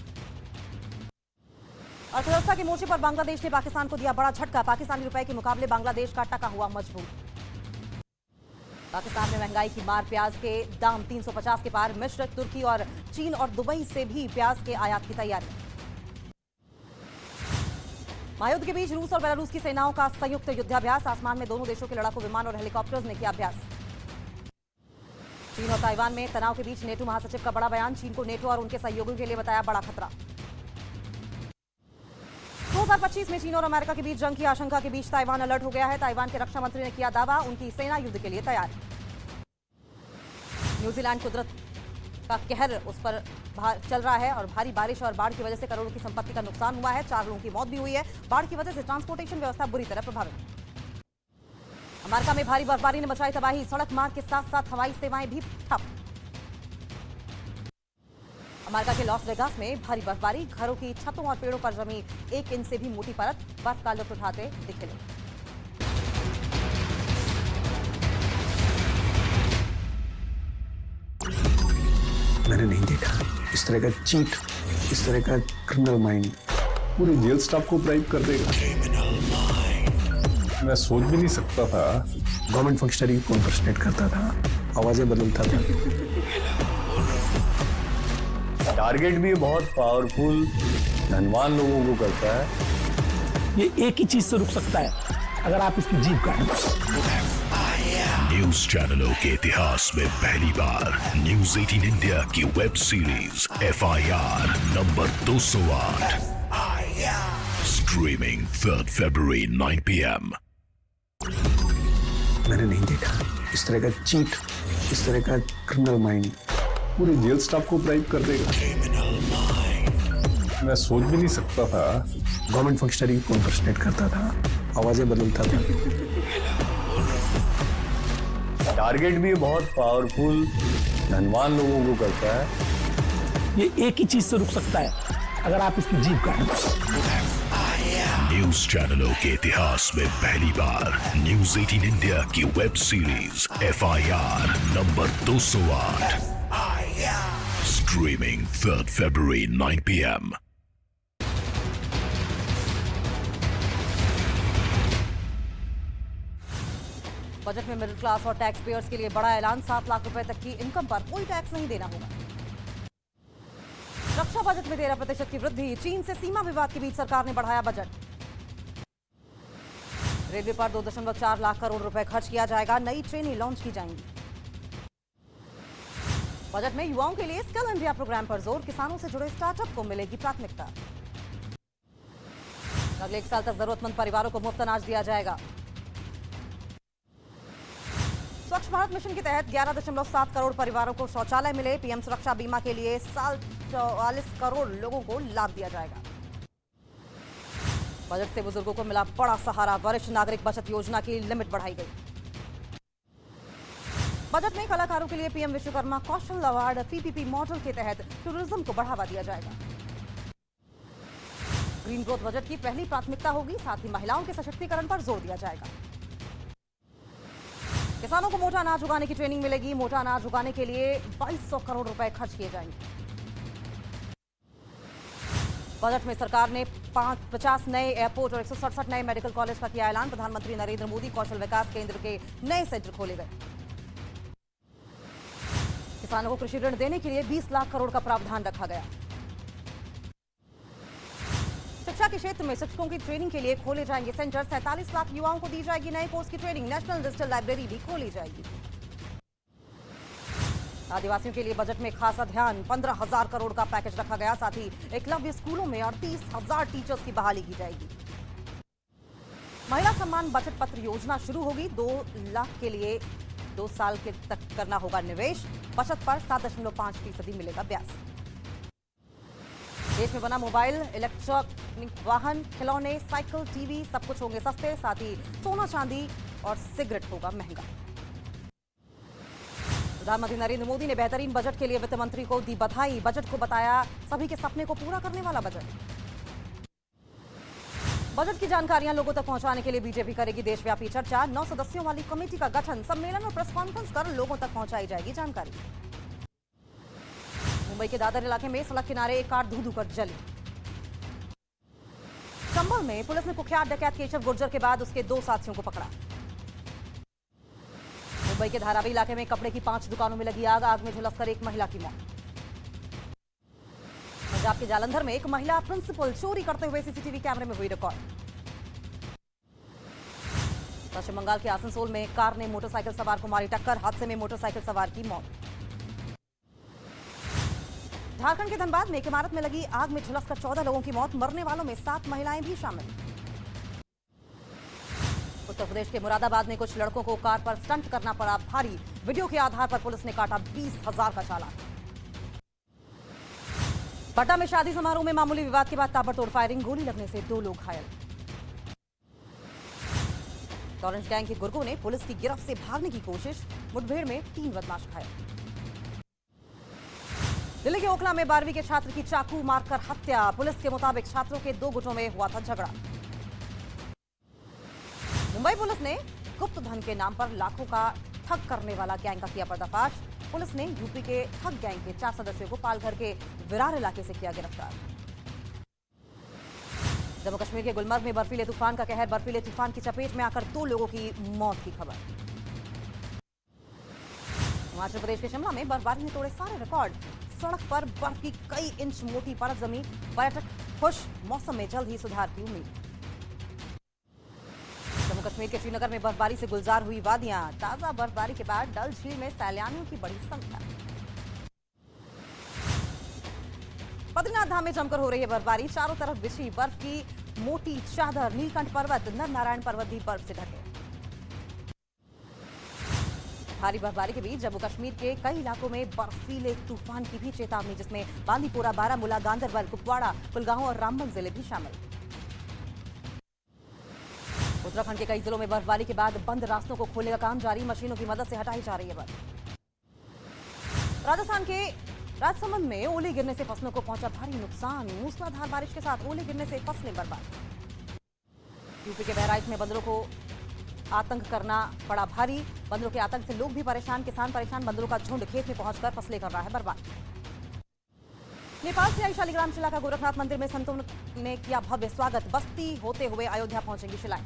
K: अर्थव्यवस्था के मोर्चे पर बांग्लादेश ने पाकिस्तान को दिया बड़ा झटका। पाकिस्तानी रुपए के मुकाबले बांग्लादेश का टका हुआ मजबूत। पाकिस्तान में महंगाई की मार। प्याज के दाम 350 के पार। मिस्र, तुर्की और चीन और दुबई से भी प्याज के आयात की तैयारी। महायुद्ध के बीच रूस और बेलारूस की सेनाओं का संयुक्त युद्धाभ्यास। आसमान में दोनों देशों के लड़ाकू विमान और हेलीकॉप्टर्स ने किया अभ्यास। चीन और ताइवान में तनाव के बीच नेटो महासचिव का बड़ा बयान। चीन को नेटो और उनके सहयोगियों के लिए बताया बड़ा खतरा। 2025 में चीन और अमेरिका के बीच जंग की आशंका के बीच ताइवान अलर्ट हो गया है। ताइवान के रक्षा मंत्री ने किया दावा, उनकी सेना युद्ध के लिए तैयार। न्यूजीलैंड कुदरत का कहर उस पर चल रहा है और भारी बारिश और बाढ़ की वजह से करोड़ों की संपत्ति का नुकसान हुआ है। 4 लोगों की मौत भी हुई है। बाढ़ की वजह से ट्रांसपोर्टेशन व्यवस्था बुरी तरह प्रभावित। अमेरिका में भारी बर्फबारी ने मचाई तबाही। सड़क मार्ग के साथ साथ हवाई सेवाएं भी ठप। अमेरिका के लॉस वेगास में भारी बर्फबारी। घरों की छतों और पेड़ों पर जमी 1 इंच से भी मोटी परत। बर्फ का लुत्फ उठाते दिखे लोग।
L: मैंने नहीं देखा इस तरह का चीट, इस तरह का क्रिमिनल माइंड पूरे जेल स्टाफ को ब्राइब कर देगा। मैं सोच भी नहीं सकता था गवर्नमेंट फंक्शनरी को इम्पर्सनेट करता था, आवाजें बदलता था। टारगेट भी बहुत पावरफुल धनवान लोगों को करता है।
M: ये एक ही चीज से रुक सकता है, अगर आप इसकी जीभ काटें।
N: न्यूज चैनलों के इतिहास में पहली बार न्यूज 18 इंडिया की web series FIR number 208 streaming 3 फरवरी 9 PM।
L: मैंने नहीं देखा इस तरह का चीट, इस तरह का क्रिमिनल माइंड पूरे जेल स्टाफ को ब्राइब कर देगा। मैं सोच भी नहीं सकता था गवर्नमेंट फंक्शनरी को इम्पर्सनेट करता था, आवाजें बदलता था। टारगेट भी बहुत पावरफुल धनवान लोगों को करता है।
M: ये एक ही चीज से रुक सकता है, अगर आप इसकी जीभ काटें।
N: न्यूज चैनलों के इतिहास में पहली बार न्यूज 18 इंडिया की web series FIR number 208 streaming 3 फरवरी 9 PM।
K: बजट में मिडिल क्लास और टैक्स पेयर्स के लिए बड़ा ऐलान। 7 लाख रुपए तक की इनकम पर कोई टैक्स नहीं देना होगा। रक्षा बजट में 13% की वृद्धि। चीन से सीमा विवाद के बीच सरकार ने बढ़ाया बजट। रेलवे पर 2.4 लाख करोड़ रुपए खर्च किया जाएगा। नई ट्रेनें लॉन्च की जाएंगी। बजट में युवाओं के लिए स्किल इंडिया प्रोग्राम पर जोर। किसानों से जुड़े स्टार्टअप को मिलेगी प्राथमिकता। अगले 1 साल तक जरूरतमंद परिवारों को मुफ्त अनाज दिया जाएगा। स्वच्छ भारत मिशन के तहत 11.7 करोड़ परिवारों को शौचालय मिले। पीएम सुरक्षा बीमा के लिए साल 44 करोड़ लोगों को लाभ दिया जाएगा। बजट से बुजुर्गों को मिला बड़ा सहारा। वरिष्ठ नागरिक बचत योजना की लिमिट बढ़ाई गई। बजट में कलाकारों के लिए पीएम विश्वकर्मा कौशल अवार्ड PPP मॉडल के तहत टूरिज्म को बढ़ावा दिया जाएगा। ग्रीन ग्रोथ बजट की पहली प्राथमिकता होगी। साथ ही महिलाओं के सशक्तिकरण पर जोर दिया जाएगा। किसानों को मोटा अनाज उगाने की ट्रेनिंग मिलेगी। मोटा अनाज उगाने के लिए 2200 करोड़ रुपए खर्च किए जाएंगे। बजट में सरकार ने 50 नए एयरपोर्ट और 167 नए मेडिकल कॉलेज का किया ऐलान। प्रधानमंत्री नरेंद्र मोदी कौशल विकास केंद्र के नए सेंटर खोले गए। किसानों को कृषि ऋण देने के लिए 20 लाख करोड़ का प्रावधान रखा गया। शिक्षा के क्षेत्र में शिक्षकों की ट्रेनिंग के लिए खोले जाएंगे सेंटर। 47 लाख युवाओं को दी जाएगी नए कोर्स की ट्रेनिंग। नेशनल डिजिटल लाइब्रेरी भी खोली जाएगी। आदिवासियों के लिए बजट में खासा ध्यान। 15,000 करोड़ का पैकेज रखा गया। साथ ही एकलव्य स्कूलों में 38,000 टीचर्स की बहाली की जाएगी। महिला सम्मान बचत पत्र योजना शुरू होगी। 2 लाख के लिए 2 साल के तक करना होगा निवेश। बचत पर 7.5% मिलेगा ब्याज। देश में बना मोबाइल, इलेक्ट्रॉनिक वाहन, खिलौने, साइकिल, टीवी सब कुछ होंगे सस्ते। साथ ही सोना चांदी और सिगरेट होगा महंगा। प्रधानमंत्री नरेंद्र मोदी ने बेहतरीन बजट के लिए वित्त मंत्री को दी बधाई। बजट को बताया सभी के सपने को पूरा करने वाला बजट। बजट की जानकारियां लोगों तक पहुंचाने के लिए बीजेपी करेगी देशव्यापी चर्चा। 9 सदस्यों वाली कमेटी का गठन, सम्मेलन और प्रेस कॉन्फ्रेंस कर लोगों तक पहुंचाई जाएगी जानकारी। मुंबई के दादर इलाके में सड़क किनारे एक कार धू-धू कर जली। चंबल में पुलिस ने कुख्यात डकैत केशव गुर्जर के बाद उसके 2 साथियों को पकड़ा। मुंबई के धारावी इलाके में कपड़े की 5 दुकानों में लगी आग, आग में झुलसकर एक महिला की मौत। पंजाब के जालंधर में एक महिला प्रिंसिपल चोरी करते हुए सीसीटीवी कैमरे में हुई रिकॉर्ड। पश्चिम बंगाल के आसनसोल में कार ने मोटरसाइकिल सवार को मारी टक्कर, हादसे में मोटरसाइकिल सवार की मौत। झारखंड के धनबाद में एक इमारत में लगी आग में झुलसकर 14 लोगों की मौत, मरने वालों में 7 महिलाएं भी शामिल। उत्तर प्रदेश के मुरादाबाद में कुछ लड़कों को कार पर स्टंट करना पड़ा भारी, वीडियो के आधार पर पुलिस ने काटा 20,000 का चालान। पटना में शादी समारोह में मामूली विवाद के बाद ताबड़तोड़ फायरिंग, गोली लगने से 2 लोग घायल। ऑरेंज गैंग के गुर्गों ने पुलिस की गिरफ्त से भागने की कोशिश, मुठभेड़ में 3 बदमाश घायल। दिल्ली के ओखला में 12वीं के छात्र की चाकू मारकर हत्या, पुलिस के मुताबिक छात्रों के 2 गुटों में हुआ था झगड़ा। मुंबई पुलिस ने गुप्त धन के नाम पर लाखों का ठग करने वाला गैंग का किया पर्दाफाश, पुलिस ने यूपी के ठग गैंग के 4 सदस्यों को पालघर के विरार इलाके से किया गिरफ्तार। जम्मू कश्मीर के गुलमर्ग में बर्फीले तूफान का कहर, बर्फीले तूफान की चपेट में आकर 2 लोगों की मौत की खबर। हिमाचल प्रदेश के शिमला में बर्फबारी ने तोड़े सारे रिकॉर्ड, सड़क पर बर्फ की कई इंच मोटी परत जमी, पर्यटक खुश, मौसम में जल्द ही सुधार की उम्मीद। जम्मू कश्मीर के श्रीनगर में बर्फबारी से गुलजार हुई वादियां, ताजा बर्फबारी के बाद डल झील में सैलानियों की बड़ी संख्या। बद्रीनाथ धाम में जमकर हो रही है बर्फबारी, चारों तरफ बिछी बर्फ की मोटी चादर, नीलकंठ पर्वत, नर नारायण पर्वत भी बर्फ से ढके। भारी बर्फबारी के बीच जम्मू कश्मीर के कई इलाकों में बर्फीले तूफान की भी चेतावनी, जिसमें बांदीपोरा, बारामूला, गांदरबल, कुपवाड़ा, कुलगांव और रामबन जिले भी शामिल। उत्तराखंड के कई जिलों में बर्फबारी के बाद बंद रास्तों को खोलने का काम जारी, मशीनों की मदद से हटाई जा रही है बर्फ। राजस्थान के राजसमंद में ओले गिरने से फसलों को पहुंचा भारी नुकसान, मूसलाधार बारिश के साथ ओले गिरने से फसलें बर्बाद। यूपी के बहराइच में बंदरों को आतंक करना पड़ा भारी, बंदरों के आतंक से लोग भी परेशान, किसान परेशान, बंदरों का झुंड खेत में पहुंचकर फसलें कर रहा है बर्बाद। नेपाल से आई शालिग्राम शिला का गोरखनाथ मंदिर में संतों ने किया भव्य स्वागत, बस्ती होते हुए अयोध्या पहुंचेंगी शिलाएं।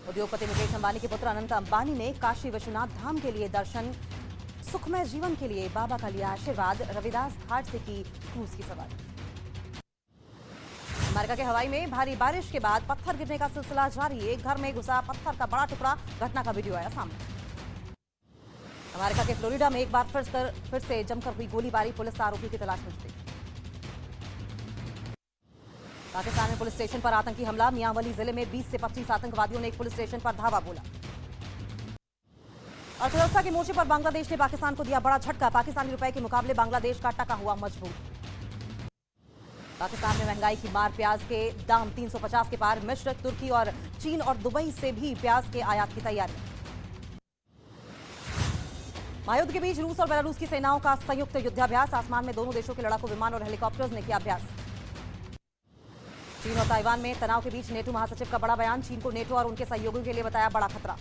K: उद्योगपति मुकेश अंबानी के पुत्र अनंत अंबानी ने काशी विश्वनाथ धाम के लिए दर्शन, सुखमय जीवन के लिए बाबा का लिया आशीर्वाद, रविदास घाट से की क्रूज की सवारी। अमेरिका के हवाई में भारी बारिश के बाद पत्थर गिरने का सिलसिला जारी, एक घर में घुसा पत्थर का बड़ा टुकड़ा, घटना का वीडियो आया सामने। अमेरिका के फ्लोरिडा में एक बार फिर से जमकर हुई गोलीबारी, पुलिस आरोपी की तलाश में जुटी। पाकिस्तान में पुलिस स्टेशन पर आतंकी हमला, मियांवली जिले में 20 से 25 आतंकवादियों ने एक पुलिस स्टेशन पर धावा बोला। अर्थव्यवस्था के मोर्चे पर बांग्लादेश ने पाकिस्तान को दिया बड़ा झटका, पाकिस्तानी रुपए के मुकाबले बांग्लादेश का टका हुआ मजबूत। पाकिस्तान में महंगाई की मार, प्याज के दाम 350 के पार, मिस्र, तुर्की और चीन और दुबई से भी प्याज के आयात की तैयारी। महायुद्ध के बीच रूस और बेलारूस की सेनाओं का संयुक्त युद्धाभ्यास, आसमान में दोनों देशों के लड़ाकू विमान और हेलीकॉप्टर्स ने किया अभ्यास। चीन और ताइवान में तनाव के बीच नेटो महासचिव का बड़ा बयान, चीन को नेटो और उनके सहयोगियों के लिए बताया बड़ा खतरा।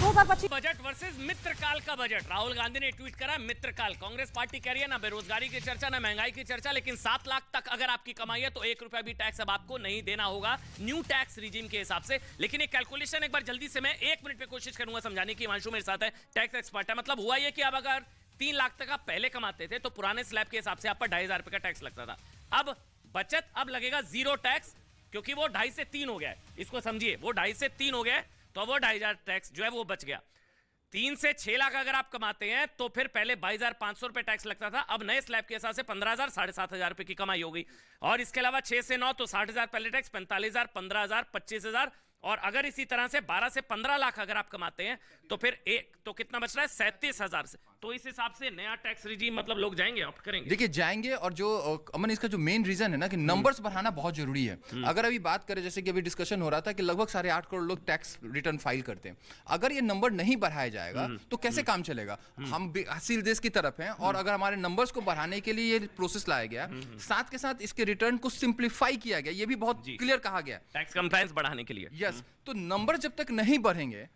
K: 2025
A: बजट वर्सेस मित्रकाल का बजट, राहुल गांधी ने ट्वीट करा मित्रकाल। कांग्रेस पार्टी कह रही है ना बेरोजगारी की चर्चा, ना महंगाई की चर्चा, लेकिन 7 लाख तक अगर आपकी कमाई है तो 1 रुपया भी टैक्स अब आपको नहीं देना होगा न्यू टैक्स रिजीम के हिसाब से। लेकिन एक कैलकुलेशन एक बार जल्दी से मैं 1 मिनट में कोशिश करूंगा समझाने की। हिमांशु मेरे साथ है, टैक्स एक्सपर्ट है। मतलब हुआ ये कि अब अगर 3 लाख तक आप पहले कमाते थे तो पुराने स्लैब के हिसाब से आप पर 2,500 रुपए का टैक्स लगता था। अब बचत अब लगेगा 0 टैक्स, क्योंकि वो 2.5 से 3 हो गया है। इसको समझिए, वो 2.5 से 3 हो गया है, तो वो 2,500 टैक्स जो है वो बच गया। 3 से 6 लाख अगर आप कमाते हैं तो फिर पहले 22,500 रुपए टैक्स लगता था, अब नए स्लैब के हिसाब से 15,000, 7,500 रुपए की कमाई हो गई। और इसके अलावा 6 से 9 तो 60,000 पहले टैक्स, 45,000, 15,000, 25,000, और अगर इसी तरह से 12 से 15 लाख अगर आप कमाते हैं तो फिर एक तो कितना बच रहा है 37,000 से तो इस हिसाब से नया टैक्स रिजीम मतलब लोग जाएंगे, ऑप्ट करेंगे?
C: देखिए जाएंगे, और जो अमन इसका जो मेन रीजन है ना कि नंबर्स बढ़ाना बहुत जरूरी है। अगर अभी बात करें, जैसे कि अभी डिस्कशन हो रहा था कि लगभग 8.5 करोड़ लोग टैक्स रिटर्न फाइल करते हैं, अगर ये नंबर नहीं बढ़ाया जाएगा तो कैसे काम चलेगा? हम विकासशील देश की तरफ हैं, और अगर हमारे नंबर्स को बढ़ाने के लिए ये प्रोसेस लाया गया, साथ के साथ इसके रिटर्न को सिंप्लीफाई किया गया, ये भी बहुत क्लियर कहा गया,
A: टैक्स कंप्लायंस बढ़ाने के लिए।
C: यस, तो नंबर जब तक नहीं बढ़ेंगे,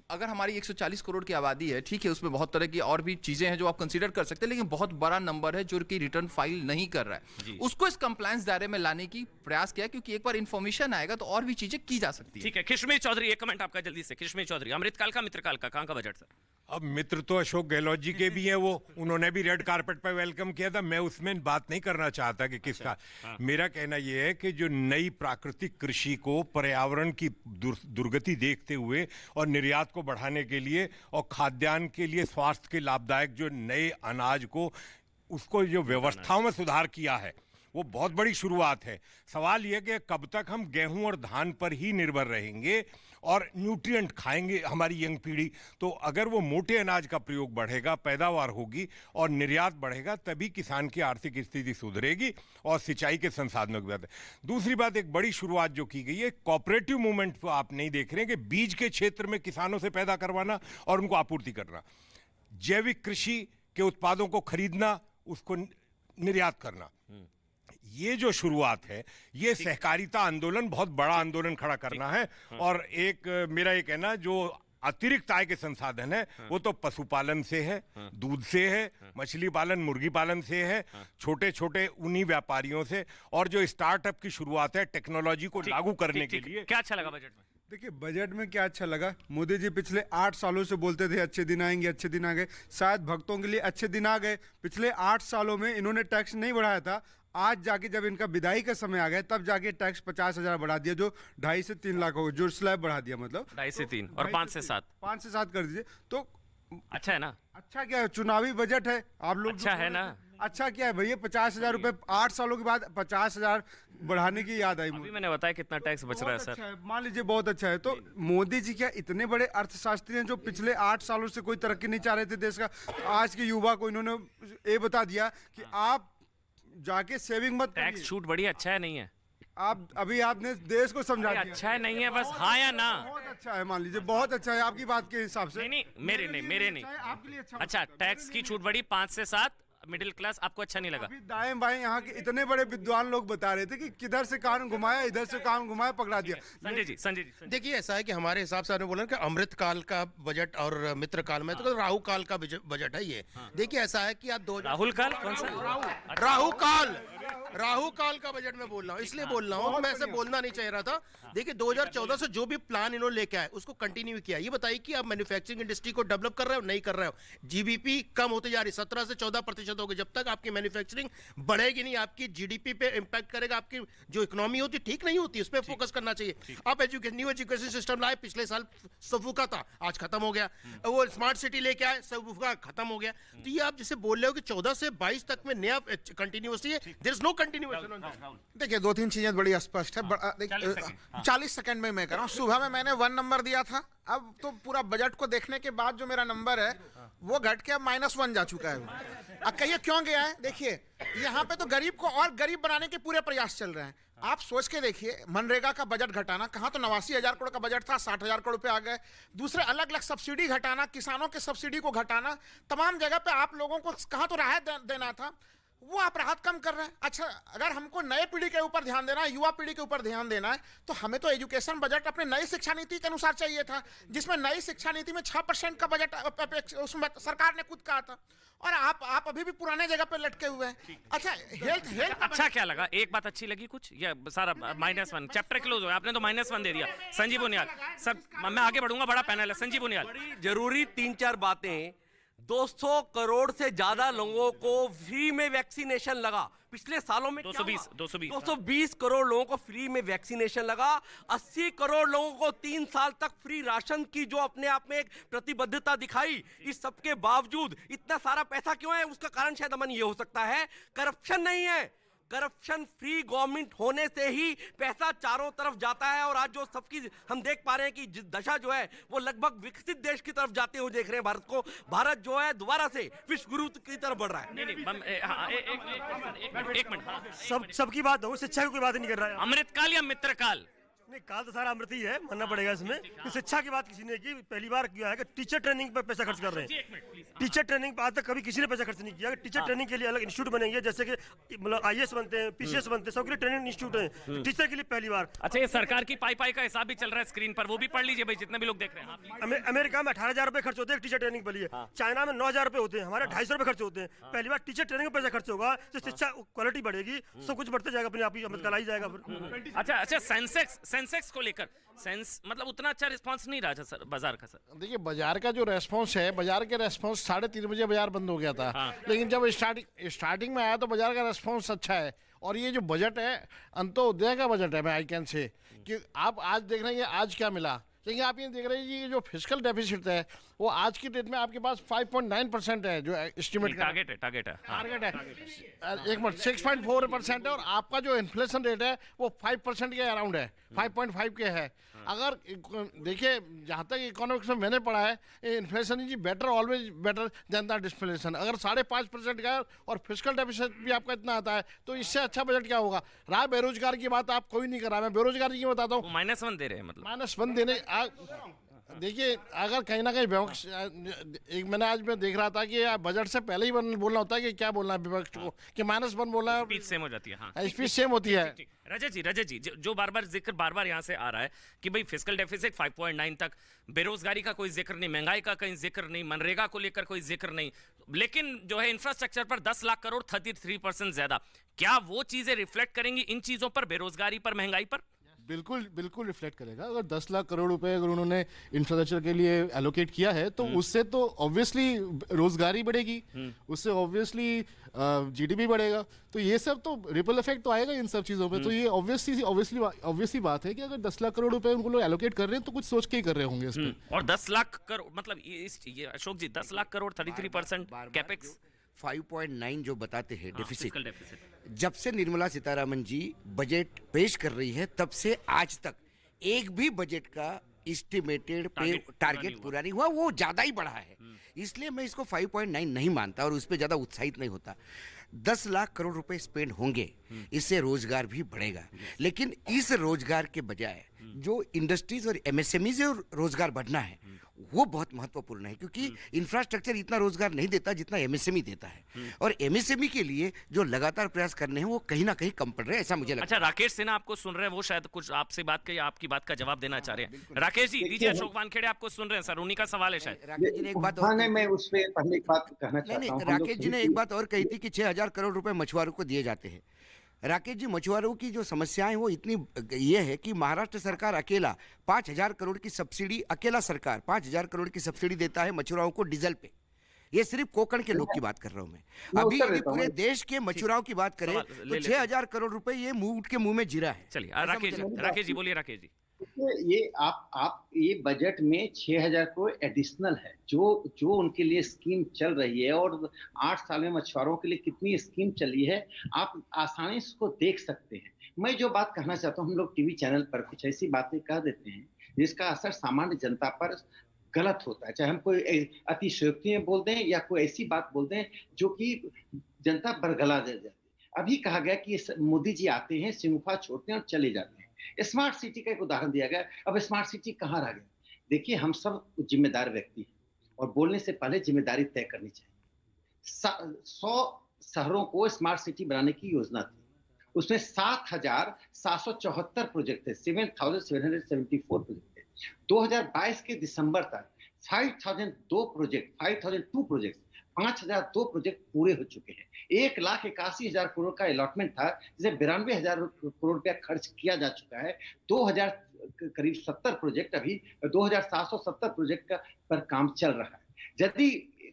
C: अगर हमारी 140 करोड़ की आबादी है, ठीक है, उसमें बहुत तरह की और भी चीजें हैं जो आप कंसीडर कर सकते हैं, लेकिन बहुत बड़ा नंबर है जो कि रिटर्न फाइल नहीं कर रहा है, उसको इस कंप्लायंस दायरे में लाने की प्रयास किया, क्योंकि एक बार इंफॉर्मेशन आएगा तो और भी चीजें की जा सकती है।
A: ठीक है, कश्मीर चौधरी, एक कमेंट आपका जल्दी से। कश्मीर चौधरी, अमृतकाल का मित्रकाल का कहां का बजट सर?
O: अब मित्र तो अशोक गहलोत जी के भी हैं, वो उन्होंने भी रेड कारपेट पर वेलकम किया था। मैं उसमें बात नहीं करना चाहता कि किसका। मेरा कहना यह है कि जो नई प्राकृतिक कृषि को पर्यावरण की दुर्गति देखते हुए और निर्यात को बढ़ाने के लिए और खाद्यान्न के लिए स्वास्थ्य के लाभदायक जो नए अनाज को, उसको जो व्यवस्थाओं में सुधार किया है, वो बहुत बड़ी शुरुआत है। सवाल यह कि कब तक हम गेहूं और धान पर ही निर्भर रहेंगे और न्यूट्रिएंट खाएंगे हमारी यंग पीढ़ी? तो अगर वो मोटे अनाज का प्रयोग बढ़ेगा, पैदावार होगी और निर्यात बढ़ेगा, तभी किसान की आर्थिक स्थिति सुधरेगी और सिंचाई के संसाधनों की बात है। दूसरी बात, एक बड़ी शुरुआत जो की गई है, कोऑपरेटिव मूवमेंट को आप नहीं देख रहे हैं कि बीज के क्षेत्र में किसानों से पैदा करवाना और उनको आपूर्ति करना, जैविक कृषि के उत्पादों को खरीदना, उसको निर्यात करना, ये जो शुरुआत है, ये सहकारिता आंदोलन, बहुत बड़ा आंदोलन खड़ा करना है। और एक मेरा ये कहना, जो अतिरिक्त आय के संसाधन है वो तो पशुपालन से है, दूध से है, मछली पालन, मुर्गी पालन से है, छोटे छोटे उन्हीं व्यापारियों से, और जो स्टार्टअप की शुरुआत है टेक्नोलॉजी को लागू करने के लिए।
A: क्या अच्छा लगा बजट में?
P: देखिए, बजट में क्या अच्छा लगा, मोदी जी पिछले 8 सालों से बोलते थे अच्छे दिन आएंगे, अच्छे दिन आ गए। शायद भक्तों के लिए अच्छे दिन आ गए। पिछले 8 सालों में इन्होंने टैक्स नहीं बढ़ाया था, आज जाके जब इनका विदाई का समय आ गया तब जाके टैक्स 50,000 बढ़ा दिया, जो 2.5 से 3 लाख हो गया, जो स्लैब बढ़ा दिया, मतलब
A: 2.5 से 3 और 5 से 7,
P: 5 से 7 कर दीजिए। तो
A: अच्छा है ना?
P: अच्छा क्या है, चुनावी बजट है, आप लोग
A: अच्छा है ना?
P: अच्छा क्या है भैया, 50,000 रुपए 8 सालों के बाद 50,000 बढ़ाने की याद आई।
A: अभी मैंने बताया कितना टैक्स बच रहा है सर।
P: अच्छा, मान लीजिए बहुत अच्छा है। तो मोदी जी क्या इतने बड़े अर्थशास्त्री हैं जो पिछले 8 सालों से कोई तरक्की नहीं चाह रहे थे देश का, आज के युवा को इन्होंने ये बता दिया कि आप जाके सेविंग मत करिए।
A: टैक्स छूट बढ़िया, अच्छा है नहीं है?
P: आप अभी आपने देश को समझा दिया।
A: अच्छा है नहीं है, बस हाँ या ना?
P: बहुत अच्छा है, मान लीजिए बहुत अच्छा है आपकी बात के हिसाब से।
A: नहीं, मेरे नहीं।
P: आपके लिए
A: अच्छा, टैक्स की छूट बढ़ी 5 से 7, मिडिल क्लास आपको अच्छा नहीं लगा?
P: अभी दाएं बाएं यहाँ के इतने बड़े विद्वान लोग बता रहे थे कि किधर से कान घुमाया, इधर से कान घुमाया, पकड़ा दिया।
A: संजय जी
Q: देखिए, ऐसा है कि हमारे हिसाब से आपने बोला कि अमृत काल का बजट और मित्र काल में तो राहु काल का बजट है ये। देखिए, ऐसा है कि आप
A: राहुल काल कौन सा?
Q: राहु काल का बजट में बोल रहा हूँ, इसलिए बोल रहा हूँ, मैं ऐसे बोलना नहीं चाह रहा था। देखिए, 2014 से जो भी प्लान इन्होंने लेके आए उसको कंटिन्यू किया। ये बताइए कि आप मैन्युफैक्चरिंग इंडस्ट्री को डेवलप कर रहे हो, नहीं कर रहे हो? जीबीपी कम होते जा रही, 17 से 14% होगी। जब तक आपकी मैन्युफैक्चरिंग बढ़ेगी नहीं, आपकी जीडीपी पे इंपैक्ट करेगा, आपकी जो इकोनॉमी होती ठीक नहीं होती, उस पर फोकस करना चाहिए। आप न्यू एजुकेशन सिस्टम लाए, पिछले साल सफुका था, आज खत्म हो गया। वो स्मार्ट सिटी लेके आए, सफुका खत्म हो गया। तो ये आप जैसे बोल रहे हो कि 14 से 22 तक में नया कंटिन्यूअसली है, देयर इज नो कंटिन्यूएशन।
R: देखिए, 2-3 चीजें बड़ी स्पष्ट है। 40 सेकंड में मैं कर रहा हूँ। सुबह में मैंने 1 नंबर दिया था, अब तो पूरा बजट को देखने के बाद जो मेरा नंबर है वो घट के अब -1 जा चुका है। अब कहिए क्यों गया है? देखिए, यहाँ पे तो गरीब को और गरीब बनाने के पूरे प्रयास चल रहे हैं। आप सोच के देखिए, मनरेगा का बजट घटाना, कहाँ तो 89,000 करोड़ का बजट था, 60,000 करोड़ पे आ गए। दूसरे अलग अलग सब्सिडी घटाना, किसानों के सब्सिडी को घटाना, तमाम जगह पे आप लोगों को कहाँ तो राहत देना था, वो आप राहत कम कर रहे हैं। अच्छा, अगर हमको नए पीढ़ी के ऊपर ध्यान देना है, युवा पीढ़ी के ऊपर ध्यान देना है, तो हमें तो एजुकेशन बजट अपने नई शिक्षा नीति के अनुसार चाहिए था, जिसमें नई शिक्षा नीति में 6% का बजट उसमें सरकार ने खुद कहा था, और आप अभी भी पुराने जगह पे लटके हुए हैं। अच्छा, हेल्थ
A: अच्छा क्या लगा? एक बात अच्छी लगी कुछ, या सारा -1? चैप्टर क्लोज हो गया, आपने तो -1 दे दिया। संजीव बुनियाल सर, मैं आगे बढ़ूंगा, बड़ा पैनल है। संजीव बुनियाल,
S: जरूरी 3-4 बातें। 200 करोड़ से ज्यादा लोगों को फ्री में वैक्सीनेशन लगा पिछले सालों में। 220 करोड़ लोगों को फ्री में वैक्सीनेशन लगा। 80 करोड़ लोगों को 3 साल तक फ्री राशन की जो अपने आप में एक प्रतिबद्धता दिखाई। इस सब के बावजूद इतना सारा पैसा क्यों है? उसका कारण शायद अमन ये हो सकता है, करप्शन नहीं है, करप्शन फ्री गवर्नमेंट होने से ही पैसा चारों तरफ जाता है। और आज जो सबकी हम देख पा रहे हैं कि जिस दशा जो है वो लगभग विकसित देश की तरफ जाते हुए देख रहे हैं भारत को। भारत जो है दोबारा से विश्व गुरु की तरफ बढ़ रहा है।
A: एक मिनट,
T: सबकी बात हो, शिक्षा की कोई बात नहीं कर रहा है।
A: अमृतकाल या मित्रकाल?
T: नहीं, काल तो सारा अमृत ही है, मानना पड़ेगा इसमें कि शिक्षा की बात किसी ने की। पहली बार किया है कि टीचर ट्रेनिंग पर पैसा खर्च कर रहे हैं। टीचर ट्रेनिंग पर आज तक कभी किसी ने पैसा खर्च नहीं किया। टीचर ट्रेनिंग के लिए अलग इंस्टीट्यूट बनेंगे, जैसे कि मतलब IAS बनते हैं, PCS बनते हैं, सबके लिए ट्रेनिंग इंस्टीट्यूट है टीचर के लिए पहली बार।
A: अच्छा, ये सरकार की पाई का हिसाब भी चल रहा है स्क्रीन पर, वो भी पढ़ लीजिए भाई, जितने भी लोग देख रहे हैं।
T: अमेरिका में 18,000 रुपए खर्च होते हैं टीचर ट्रेनिंग के लिए। चाइना में 9,000 रुपए होते हैं, हमारे 250 रुपए खर्च होते हैं। पहली बार टीचर ट्रेनिंग में पैसा खर्च होगा, तो शिक्षा क्वालिटी बढ़ेगी, सब कुछ बढ़ते जाएगा, अपने आप ही अमृतकाल ही जाएगा।
A: अच्छा, सेंसेक्स को लेकर मतलब उतना अच्छा रिस्पांस नहीं रहा सर बाजार का। सर
U: देखिए, बाजार का जो रेस्पॉन्स है, बाजार के रेस्पॉन्स 3:30 बजे बाजार बंद हो गया था। लेकिन जब स्टार्टिंग में आया तो बाजार का रेस्पॉन्स अच्छा है। और ये जो बजट है, अंत्योदय का बजट है, मैं आई कैन से कि आप आज देख रहे हैं आज क्या मिला। लेकिन आप ये देख रहे हैं कि ये जो फिस्कल डेफिसिट है वो आज की डेट में आपके पास 5.9% है, जो एस्टिमेट का टारगेट है। एक मिनट, 6.4% है। और आपका जो इन्फ्लेशन रेट है वो 5% के अराउंड है, 5.5 के है। अगर देखिए, जहाँ तक इकोनॉमिक्स में मैंने पढ़ा है, inflation is better, always better than the disinflation. अगर 5.5% का है और फिस्कल डेफिसिट भी आपका इतना आता है, तो इससे अच्छा बजट क्या होगा। रहा बेरोजगार की बात, आप कोई नहीं कर रहा। मैं बेरोजगारी की बताता हूँ,
A: -1 दे रहे हैं, मतलब
U: -1 देने। देखिए, अगर कहीं ना कहीं एक मैंने आज मैं देख रहा था कि बजट से पहले ही बोलना होता है कि क्या बोलना है विपक्ष को, कि -1 बोलना है,
A: स्पीच सेम हो जाती है।
U: स्पीच सेम होती है।
A: रजत जी जो बार-बार यहाँ से आ रहा है कि भाई फिस्कल डेफिसिट 5.9 तक, बेरोजगारी का कोई जिक्र नहीं, महंगाई का कहीं जिक्र नहीं, मनरेगा को लेकर कोई जिक्र नहीं, लेकिन जो है इंफ्रास्ट्रक्चर पर 10 लाख करोड़, 33% ज्यादा। क्या वो चीजें रिफ्लेक्ट करेंगी इन चीजों पर, बेरोजगारी पर, महंगाई पर?
G: बिल्कुल रिफ्लेक्ट करेगा। अगर 10 लाख करोड़ रुपए अगर उन्होंने इंफ्रास्ट्रक्चर के लिए एलोकेट किया है, तो उससे तो ऑब्वियसली रोजगारी बढ़ेगी, उससे ऑब्वियसली GDP बढ़ेगा। तो ये सब तो रिपल इफेक्ट तो आएगा इन सब चीज़ों पे। तो ये ऑब्वियसली बात है कि अगर 10 लाख करोड़ रुपए उनको लोग एलोकेट कर रहे हैं, तो कुछ सोच के ही कर रहे होंगे इस पे।
A: और 10 लाख करोड़ मतलब ये अशोक जी, 10 लाख करोड़ 33% कैपेक्स,
F: 5.9 जो बताते हैं डेफिसिट, जब से निर्मला सीतारामन जी बजट पेश कर रही है, तब से आज तक एक भी बजट का एस्टिमेटेड टारगेट पूरा नहीं हुआ, वो ज्यादा ही बढ़ा है। इसलिए मैं इसको 5.9 नहीं मानता और उस पर ज्यादा उत्साहित नहीं होता। 10 लाख करोड़ रुपए स्पेंड होंगे, इससे रोजगार भी बढ़ेगा। लेकिन इस रोजगार के बजाय जो इंडस्ट्रीज और MSME से रोजगार बढ़ना है, वो बहुत महत्वपूर्ण है, क्योंकि इंफ्रास्ट्रक्चर इतना रोजगार नहीं देता जितना MSME देता है। और MSME के लिए जो लगातार प्रयास करने हैं, वो कहीं ना कहीं कम पड़ रहे हैं, ऐसा मुझे लगता है।
A: अच्छा, राकेश सिन्हा आपको सुन रहे हैं, वो शायद कुछ आपसे बात करिए, आपकी बात का जवाब देना चाह रहे हैं। राकेश जी दीजिए, अशोक वानखेड़े आपको सुन रहे हैं सर, उन्हीं का सवाल है शायद।
F: राकेश जी ने एक बात
J: और मैं उस पे पहले एक बात कहना चाहता हूं।
F: राकेश जी ने एक बात और कही थी कि 6,000 करोड़ रुपए मछुआरों को दिए जाते हैं। राकेश जी, मछुआरों की जो समस्याएं वो इतनी ये है कि महाराष्ट्र सरकार अकेला 5,000 करोड़ की सब्सिडी, अकेला सरकार 5,000 करोड़ की सब्सिडी देता है मछुआरों को डीजल पे। ये सिर्फ कोकण के लोग की बात कर रहा हूं मैं। अभी यदि पूरे देश के मछुआरों की बात करें तो 6,000 करोड़ रुपए ये मुंह के मुंह में जीरा है।
A: चलिए राकेश जी बोलिए। राकेश जी,
J: ये आप ये बजट में 6,000 करोड़ एडिशनल है, जो उनके लिए स्कीम चल रही है। और 8 साल में मछुआरों के लिए कितनी स्कीम चली है, आप आसानी से उसको देख सकते हैं। मैं जो बात कहना चाहता हूँ, हम लोग टीवी चैनल पर कुछ ऐसी बातें कह देते हैं जिसका असर सामान्य जनता पर गलत होता है, चाहे हम कोई अतिशयोक्ति में बोल दें या कोई ऐसी बात बोल दें जो कि जनता बरगला दे जाती है। अभी कहा गया कि मोदी जी आते हैं, सिंगुफा छोड़ते हैं और चले जाते हैं। स्मार्ट सिटी का एक उदाहरण दिया गया। अब स्मार्ट सिटी कहाँ रह गया? देखिए, हम सब जिम्मेदार व्यक्ति हैं और बोलने से पहले जिम्मेदारी तय करनी चाहिए। 100 शहरों को स्मार्ट सिटी बनाने की योजना थी, उसमें 7,774 प्रोजेक्ट थे, 7,774 प्रोजेक्ट थे। 2022 के दिसंबर तक 5,002 प्रोजेक्ट 5,002 प्रोजेक्ट पूरे हो चुके हैं। 1,81,000 करोड़ का अलॉटमेंट था, जिसे 92,000 करोड़ रुपया खर्च किया जा चुका है। 2,000 करीब 70 प्रोजेक्ट, अभी 2,770 प्रोजेक्ट पर काम चल रहा है। यदि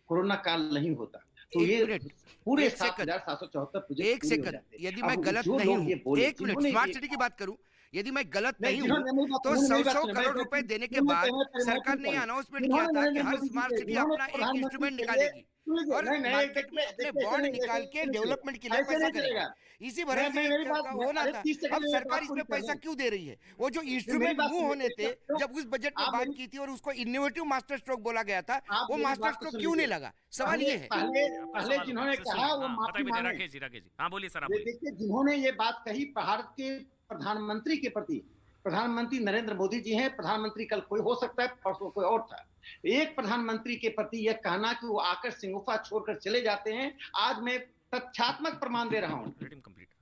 J: कोरोना काल नहीं होता तो ये पूरे 7,774 प्रोजेक्ट।
F: एक सेकंड, यदि मैं गलत नहीं हूँ, एक मिनट, स्मार्ट सिटी की बात करूं, यदि मैं गलत
J: नहीं,
F: नहीं हूँ
J: जिन्होंने मेरी बात-
F: तो
J: उन्होंने मेरी
F: 100
J: बात सुनी,
F: करोड़
J: मैं-
F: रुपए देने के
J: उन्होंने
F: बाद
J: पहले
F: सरकार ने
J: करी।
F: अनाउंसमेंट किया
J: जिन्होंने
F: था कि
J: नरेंद्र
F: हर
J: मोदी
F: स्मार्ट
J: जी
F: सिटी
J: जिन्होंने
F: अपना एक
J: प्रधानमंत्री
F: इंस्ट्रूमेंट
J: के लिए-
F: निकालेगी
J: सुनिए,
F: और
J: नहीं, नहीं,
F: मार्केट में अपने
J: देखिए,
F: बॉन्ड
J: देखिए,
F: निकाल के
J: देखिए,
F: डेवलपमेंट के लिए
J: ऐसे
F: पैसा
J: नहीं
F: करेगा।
J: चलेगा।
F: इसी वजह से
J: मेरी बात
F: होना
J: अरे
F: था।
J: 30 सेकंड
F: अब
J: में
F: सरकार
J: बात
F: इसमें
J: पूरी कर
F: पैसा
J: लूं।
F: क्यों दे रही है? वो जो
J: मेरी
F: इंस्ट्रूमेंट
J: बात
F: मुंह
J: सुनिए,
F: होने थे
J: तो
F: जब उस बजट में
J: आप
F: बात
J: मेरी-
F: की थी और उसको इनोवेटिव मास्टर स्ट्रोक बोला गया था,
J: आप
F: वो
J: मेरी
F: मास्टर
J: बात तो
F: स्ट्रोक
J: सुन
F: क्यों नहीं
J: लीजिए।
F: लगा? सवाल ये है।
J: पहले जिन्होंने कहा वो माफी
A: बताइए
J: मांगे।
A: राकेश जी हाँ बोलिए सर आप
J: ये
A: बोलिए।
J: देखिए जिन्होंने ये बात कही भारत के प्रधानमंत्री के प्रति, प्रधानमंत्री नरेंद्र मोदी जी हैं। प्रधानमंत्री कल कोई हो सकता है, परसों कोई और था। एक प्रधानमंत्री के प्रति यह कहना कि वो आकर सिंगुफा छोड़कर चले जाते हैं, आज मैं तथ्यात्मक प्रमाण दे रहा हूं।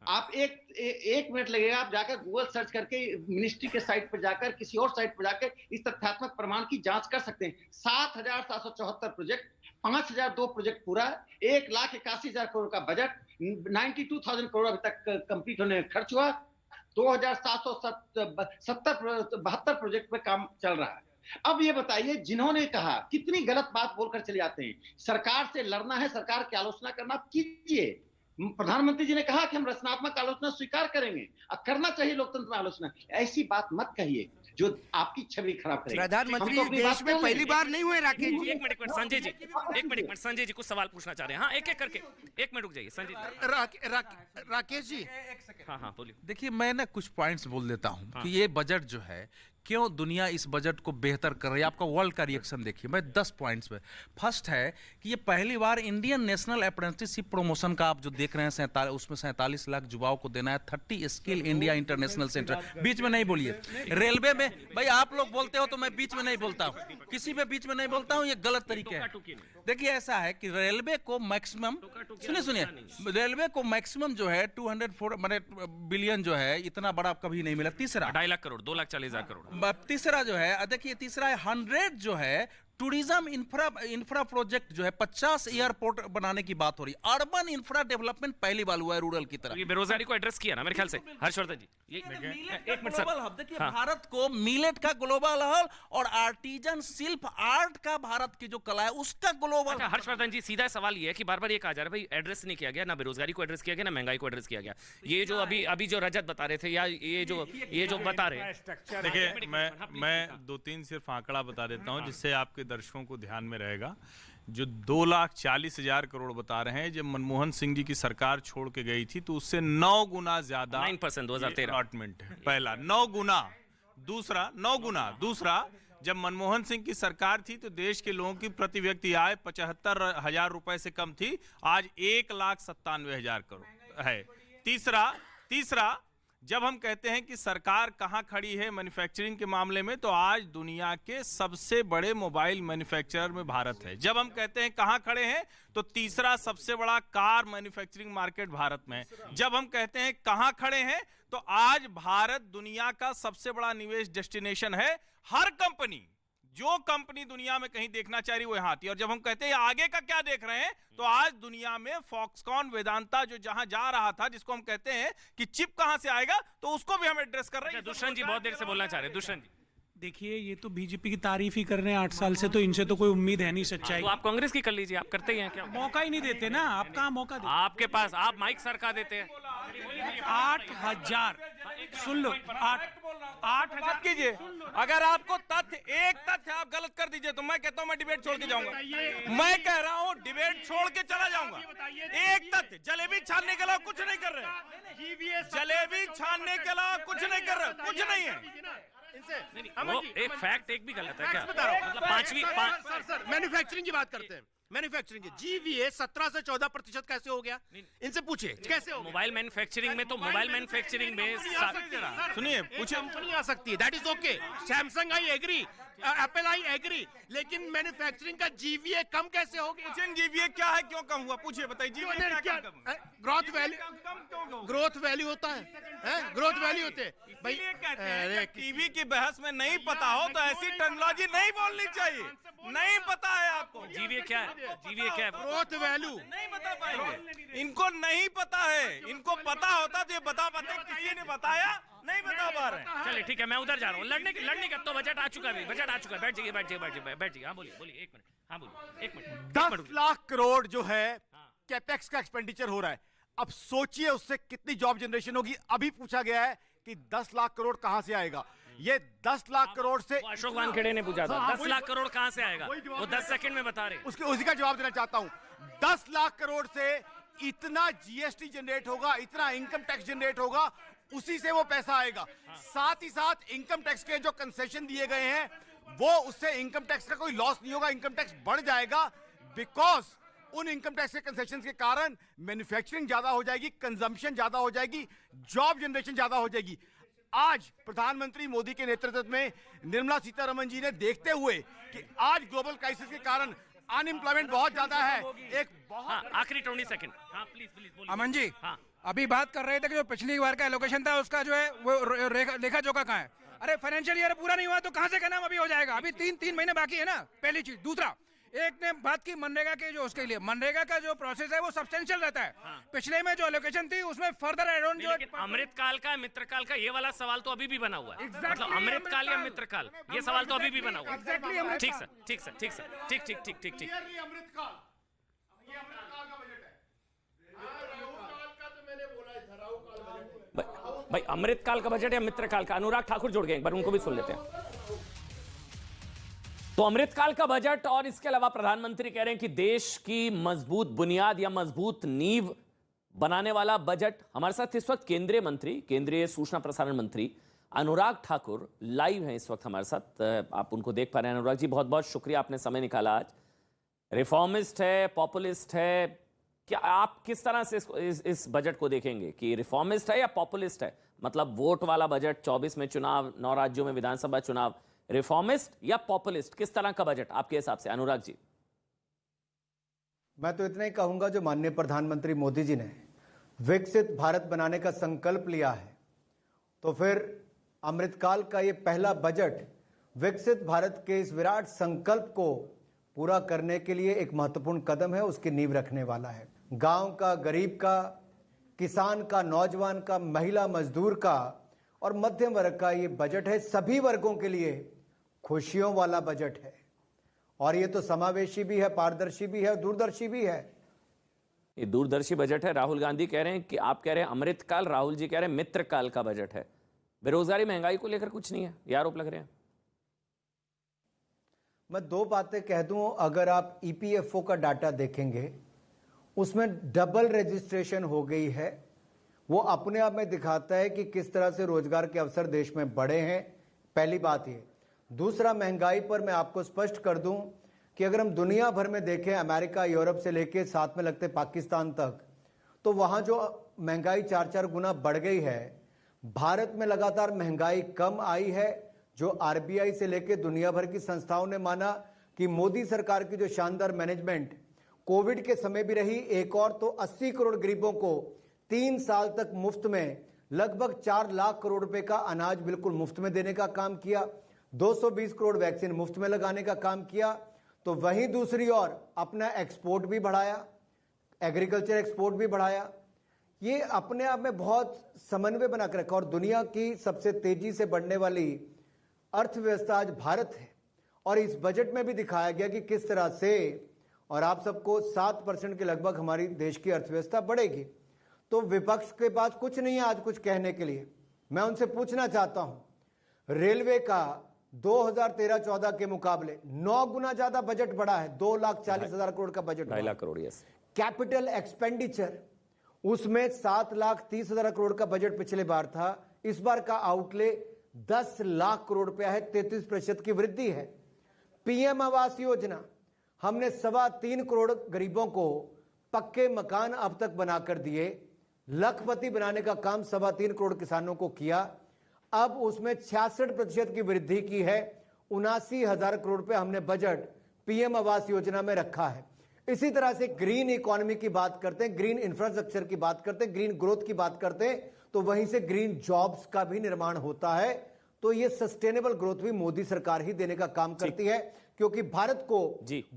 J: आप एक मिनट लगेगा, आप जाकर गूगल सर्च करके मिनिस्ट्री के साइट पर जाकर किसी और साइट पर जाकर इस तथ्यात्मक प्रमाण की जांच कर सकते हैं। 7,774 प्रोजेक्ट, 5,002 प्रोजेक्ट पूरा, 1,81,000 करोड़ का बजट, 92,000 करोड़ अभी तक कंप्लीट होने में खर्च हुआ, 2,772 प्रोजेक्ट पे काम चल रहा है। अब ये बताइए जिन्होंने कहा, कितनी गलत बात बोलकर चले जाते हैं। सरकार से लड़ना है, सरकार की आलोचना करना कीजिए। प्रधानमंत्री जी ने कहा कि हम रचनात्मक आलोचना स्वीकार करेंगे, अब करना चाहिए लोकतंत्र में आलोचना। ऐसी बात मत कहिए जो आपकी छवि खराब करेगी।
F: प्रधानमंत्री
J: हम तो अपनी
F: देश
J: बात
F: में
J: कर
F: पहली
J: लेंगे।
F: बार नहीं हुए राकेश जी।
A: एक मिनट संजय जी, एक मिनट संजय जी कुछ सवाल पूछना चाह रहे हैं। हाँ एक एक करके, एक मिनट रुक जाइए संजय जी।
Q: राकेश जी,
A: हाँ बोलिए।
E: देखिए मैं ना कुछ पॉइंट्स बोल देता हूं कि ये बजट जो है क्यों दुनिया इस बजट को बेहतर कर रही है। आपका वर्ल्ड का रिएक्शन देखिए। मैं 10 पॉइंट्स पे, फर्स्ट है कि ये पहली बार इंडियन नेशनल अप्रेंटिसशिप प्रमोशन का आप जो देख रहे हैं उसमें 47 लाख युवाओं को देना है। 30 स्किल इंडिया इंटरनेशनल सेंटर, बीच में नहीं बोलिए। रेलवे में भाई आप लोग बोलते हो तो मैं बीच में नहीं बोलता हूँ, किसी में बीच में नहीं बोलता हूँ, ये गलत तरीके है। देखिए ऐसा है कि रेलवे को मैक्सिमम, सुनिए रेलवे को मैक्सिमम जो है 204 बिलियन जो है, इतना बड़ा कभी नहीं मिला। तीसरा
A: 2.5 लाख करोड़, 2,40,000 करोड़।
E: तीसरा जो है, देखिए तीसरा है 100 जो है टूरिज्म इंफ्रा प्रोजेक्ट जो है 50 एयरपोर्ट बनाने की बात हो रही है। अर्बन इंफ्रा डेवलपमेंट पहली बार हुआ है रूरल की तरफ।
A: ये बेरोजगारी को एड्रेस किया ना मेरे ख्याल से हर्षवर्धन जी। एक मिनट सर।
E: ग्लोबल हब देखिए
A: हाँ।
E: भारत को मिलेट का ग्लोबल हब और आर्टिजन शिल्प आर्ट का भारत की जो कला है उसका ग्लोबल।
A: अच्छा हर्षवर्धन जी सीधा सवाल ये है कि बार-बार ये कहा जा रहा है भाई एड्रेस नहीं किया गया, ना बेरोजगारी को एड्रेस किया गया, ना महंगाई को एड्रेस किया गया। ये जो अभी जो रजत बता रहे थे या ये जो बता रहे हैं।
D: देखिए मैं 2-3 सिर्फ आंकड़ा बता देता हूं जिससे आपके दर्शकों को ध्यान में रहेगा। जो 2,40,000 करोड़ बता रहे हैं, जब मनमोहन सिंह जी की सरकार छोड़ के गई थी तो उससे 9 गुना ज्यादा
A: 9% 2013
D: अलॉटमेंट है। पहला 9 गुना, दूसरा 9 गुना, दूसरा जब मनमोहन सिंह की सरकार थी तो देश के लोगों की प्रति व्यक्ति आय 75,000 रुपए से कम थी, आज 1,97,000 करोड़ है। तीसरा जब हम कहते हैं कि सरकार कहां खड़ी है मैन्युफैक्चरिंग के मामले में, तो आज दुनिया के सबसे बड़े मोबाइल मैन्युफैक्चरर में भारत है। जब हम कहते हैं कहां खड़े हैं, तो तीसरा सबसे बड़ा कार मैन्युफैक्चरिंग मार्केट भारत में है। जब हम कहते हैं कहां खड़े हैं, तो आज भारत दुनिया का सबसे बड़ा निवेश डेस्टिनेशन है। हर कंपनी, जो कंपनी दुनिया में कहीं देखना चाह रही वो यहाँ आती है। और जब हम कहते हैं आगे का क्या देख रहे हैं, तो आज दुनिया में फॉक्सकॉन, वेदांता जो जहां जा रहा था, जिसको हम कहते हैं कि चिप कहां से आएगा, तो उसको भी हम एड्रेस कर रहे हैं।
A: दुष्यंत जी बहुत देर से बोलना चाह रहे हैं। दुष्यंत जी
M: देखिए ये तो बीजेपी की तारीफ ही कर रहे हैं 8 साल से, तो इनसे तो कोई उम्मीद है नहीं सच्चाई।
A: तो आप कांग्रेस की कर लीजिए, आप करते ही हैं क्या?
M: मौका ही नहीं देते ना, आप कहाँ मौका देते?
A: आपके पास आप माइक सरका देते हैं।
M: 8,000 सुन लो, 8,000
D: बात कीजिए। अगर आपको एक तथ्य आप गलत कर दीजिए तो मैं कहता हूं मैं डिबेट छोड़ के जाऊंगा। मैं कह रहा हूं डिबेट छोड़ के चला जाऊंगा। एक तथ्य, जलेबी छानने के अलावा कुछ नहीं कर रहे। जलेबी छानने के अलावा कुछ नहीं कर रहे, कुछ नहीं है।
A: वो एक फैक्ट एक भी गलत है क्या?
Q: बता रहा हूं।
A: मतलब पांचवी
Q: मैन्युफैक्चरिंग की बात करते हैं। मैन्युफैक्चरिंग GVA 17 से 14% कैसे हो गया? इनसे पूछिए कैसे हो?
A: मोबाइल मैन्युफैक्चरिंग में तो मोबाइल मैन्युफैक्चरिंग में
Q: सुनिए पूछे कंपनी आ सकती है, that is okay. Samsung I agree, Apple I agree, लेकिन मैन्युफैक्चरिंग का GVA कम कैसे हो गया?
D: GVA क्या है, क्यों कम हुआ, पूछिए बताइए। GVA क्या
Q: ग्रोथ वैल्यू होता है, ग्रोथ वैल्यू होते हैं भाई।
D: टीवी की बहस में नहीं पता हो तो ऐसी टेक्नोलॉजी नहीं बोलनी चाहिए। नहीं पता है आपको
A: GVA क्या है? GVA क्या है?
Q: ग्रोथ वैल्यू
D: नहीं बता पाएंगे। इनको नहीं पता है, इनको पता होता तो ये बता पाते। किसी ने बताया नहीं बता पा रहे।
A: चलिए ठीक है, मैं उधर जा रहा हूँ। लड़ने का तो बजट आ चुका है, बजट आ चुका है। बैठ जाइए। हाँ बोलिए एक मिनट। हाँ बोलिए एक मिनट।
B: 10 लाख करोड़ जो है कैपेक्स का एक्सपेंडिचर हो रहा है। अब सोचिए उससे कितनी जॉब जनरेशन होगी। अभी पूछा गया है कि 10 लाख करोड़ कहां से आएगा। ये 10 लाख करोड़ से
A: अशोक वानखेड़े ने पूछा था, 10 लाख करोड़ कहां से आएगा, वो 10 सेकंड में बता रहे।
B: उसी का जवाब देना चाहता हूं। 10 लाख करोड़ से इतना जीएसटी जनरेट होगा, इतना इनकम टैक्स जनरेट होगा, उसी से वो पैसा आएगा। साथ ही साथ इनकम टैक्स के जो कंसेशन दिए गए हैं, वो उससे इनकम टैक्स का कोई लॉस नहीं होगा, इनकम टैक्स बढ़ जाएगा। बिकॉज उन इनकम टैक्स के कंसेशन के कारण मैन्युफैक्चरिंग ज्यादा हो जाएगी, कंजम्पशन ज्यादा हो जाएगी, जॉब जनरेशन ज्यादा हो जाएगी। आज प्रधानमंत्री मोदी के नेतृत्व में निर्मला सीतारमण जी ने देखते हुए कि आज ग्लोबल क्राइसिस के कारण अनएम्प्लॉयमेंट बहुत ज्यादा है, एक बहुत
A: आखिरी 20 सेकंड, हाँ प्लीज बोलिए।
H: अमन जी, अभी बात कर रहे थे कि जो पिछली बार का एलोकेशन था उसका जो है वो लेखा जोखा कहाँ है। अरे फाइनेंशियल ईयर पूरा नहीं हुआ तो कहाँ से क्या नाम अभी हो जाएगा, अभी तीन महीने बाकी है ना, पहली चीज। दूसरा, एक ने बात की मनरेगा के, जो उसके लिए मनरेगा का जो प्रोसेस है वो सब्सटेंशियल रहता है। पिछले में जो एलोकेशन थी उसमें फर्दर एड ऑन जो
A: अमृत काल का, मित्र काल का, ये वाला सवाल तो अभी भी बना हुआ है। मतलब अमृत काल या मित्र काल, ये सवाल तो अभी भी बना हुआ है। ठीक सर, ठीक सर, ठीक सर, ठीक। भाई अमृत काल का बजट या मित्र काल का? अनुराग ठाकुर जुड़ गए, एक बार उनको भी सुन लेते हैं। तो अमृतकाल का बजट और इसके अलावा प्रधानमंत्री कह रहे हैं कि देश की मजबूत बुनियाद या मजबूत नींव बनाने वाला बजट। हमारे साथ इस वक्त केंद्रीय मंत्री, केंद्रीय सूचना प्रसारण मंत्री अनुराग ठाकुर लाइव हैं इस वक्त हमारे साथ। आप उनको देख पा रहे हैं। अनुराग जी, बहुत बहुत शुक्रिया, आपने समय निकाला आज। रिफॉर्मिस्ट है, पॉपुलिस्ट है, क्या आप किस तरह से इस बजट को देखेंगे कि रिफॉर्मिस्ट है या पॉपुलिस्ट है? मतलब वोट वाला बजट, 24 में चुनाव, 9 राज्यों में विधानसभा चुनाव, रिफॉर्मिस्ट या पॉपुलिस्ट, किस तरह का बजट आपके हिसाब से? अनुराग जी।
V: मैं तो इतना ही कहूंगा, जो माननीय प्रधानमंत्री मोदी जी ने विकसित भारत बनाने का संकल्प लिया है, तो फिर अमृतकाल का ये पहला बजट विकसित भारत के इस विराट संकल्प को पूरा करने के लिए एक महत्वपूर्ण कदम है, उसकी नींव रखने वाला है। गांव का, गरीब का, किसान का, नौजवान का, महिला मजदूर का और मध्यम वर्ग का ये बजट है। सभी वर्गों के लिए खुशियों वाला बजट है और ये तो समावेशी भी है, पारदर्शी भी है, दूरदर्शी भी है।
A: ये दूरदर्शी बजट है। राहुल गांधी कह रहे हैं कि आप कह रहे हैं अमृतकाल, राहुल जी कह रहे हैं मित्रकाल का बजट है। बेरोजगारी, महंगाई को लेकर कुछ नहीं है, ये आरोप लग रहे हैं।
V: मैं दो बातें कह दूं, अगर आप ईपीएफओ का डाटा देखेंगे उसमें डबल रजिस्ट्रेशन हो गई है। वो अपने आप में दिखाता है कि किस तरह से रोजगार के अवसर देश में बढ़े हैं, पहली बात ये। दूसरा, महंगाई पर मैं आपको स्पष्ट कर दूं कि अगर हम दुनिया भर में देखें, अमेरिका, यूरोप से लेके साथ में लगते पाकिस्तान तक, तो वहां जो महंगाई 4-4 गुना बढ़ गई है। भारत में लगातार महंगाई कम आई है, जो आरबीआई से लेके दुनिया भर की संस्थाओं ने माना कि मोदी सरकार की जो शानदार मैनेजमेंट कोविड के समय भी रही। एक और तो 80 करोड़ गरीबों को 3 साल तक मुफ्त में लगभग 4 लाख करोड़ रुपए का अनाज बिल्कुल मुफ्त में देने का काम किया। 220 करोड़ वैक्सीन मुफ्त में लगाने का काम किया। तो वहीं दूसरी ओर अपना एक्सपोर्ट भी बढ़ाया, एग्रीकल्चर एक्सपोर्ट भी बढ़ाया। ये अपने आप में बहुत समन्वय बना कर रखा और दुनिया की सबसे तेजी से बढ़ने वाली अर्थव्यवस्था आज भारत है। और इस बजट में भी दिखाया गया कि किस तरह से, और आप सबको 7% के लगभग हमारी देश की अर्थव्यवस्था बढ़ेगी। तो विपक्ष के पास कुछ नहीं है आज कुछ कहने के लिए। मैं उनसे पूछना चाहता हूं, रेलवे का 2013-14 के मुकाबले 9 गुना ज्यादा बजट बढ़ा है, 2,40,000 करोड़ का budget,
A: 2.5 lakh crore. Yes.
V: Capital expenditure उसमें 7,30,000 करोड़ का बजट पिछले बार था, इस बार का आउटले 10 लाख करोड़ रुपया है, 33% की वृद्धि है। पीएम आवास योजना, हमने 3.25 करोड़ गरीबों को पक्के मकान अब तक बनाकर दिए। लखपति बनाने का काम 3.25 करोड़ किसानों को किया। अब उसमें 66% की वृद्धि की है। 79,000 करोड़ रुपए हमने बजट पीएम आवास योजना में रखा है। इसी तरह से ग्रीन इकोनॉमी की बात करते हैं, ग्रीन इंफ्रास्ट्रक्चर की बात करते हैं, ग्रीन ग्रोथ की बात करते हैं, तो वहीं से ग्रीन जॉब्स का भी निर्माण होता है। तो ये सस्टेनेबल ग्रोथ भी मोदी सरकार ही देने का काम करती है, क्योंकि भारत को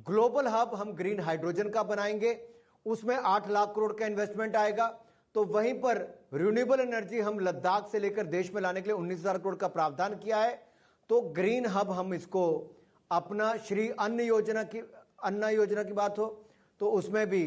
V: ग्लोबल हब हम ग्रीन हाइड्रोजन का बनाएंगे, उसमें 8 लाख करोड़ का इन्वेस्टमेंट आएगा। तो वहीं पर रिन्यूएबल एनर्जी हम लद्दाख से लेकर देश में लाने के लिए 19,000 करोड़ का प्रावधान किया है। तो ग्रीन हब हम इसको अपना श्री अन्न योजना की बात हो तो उसमें भी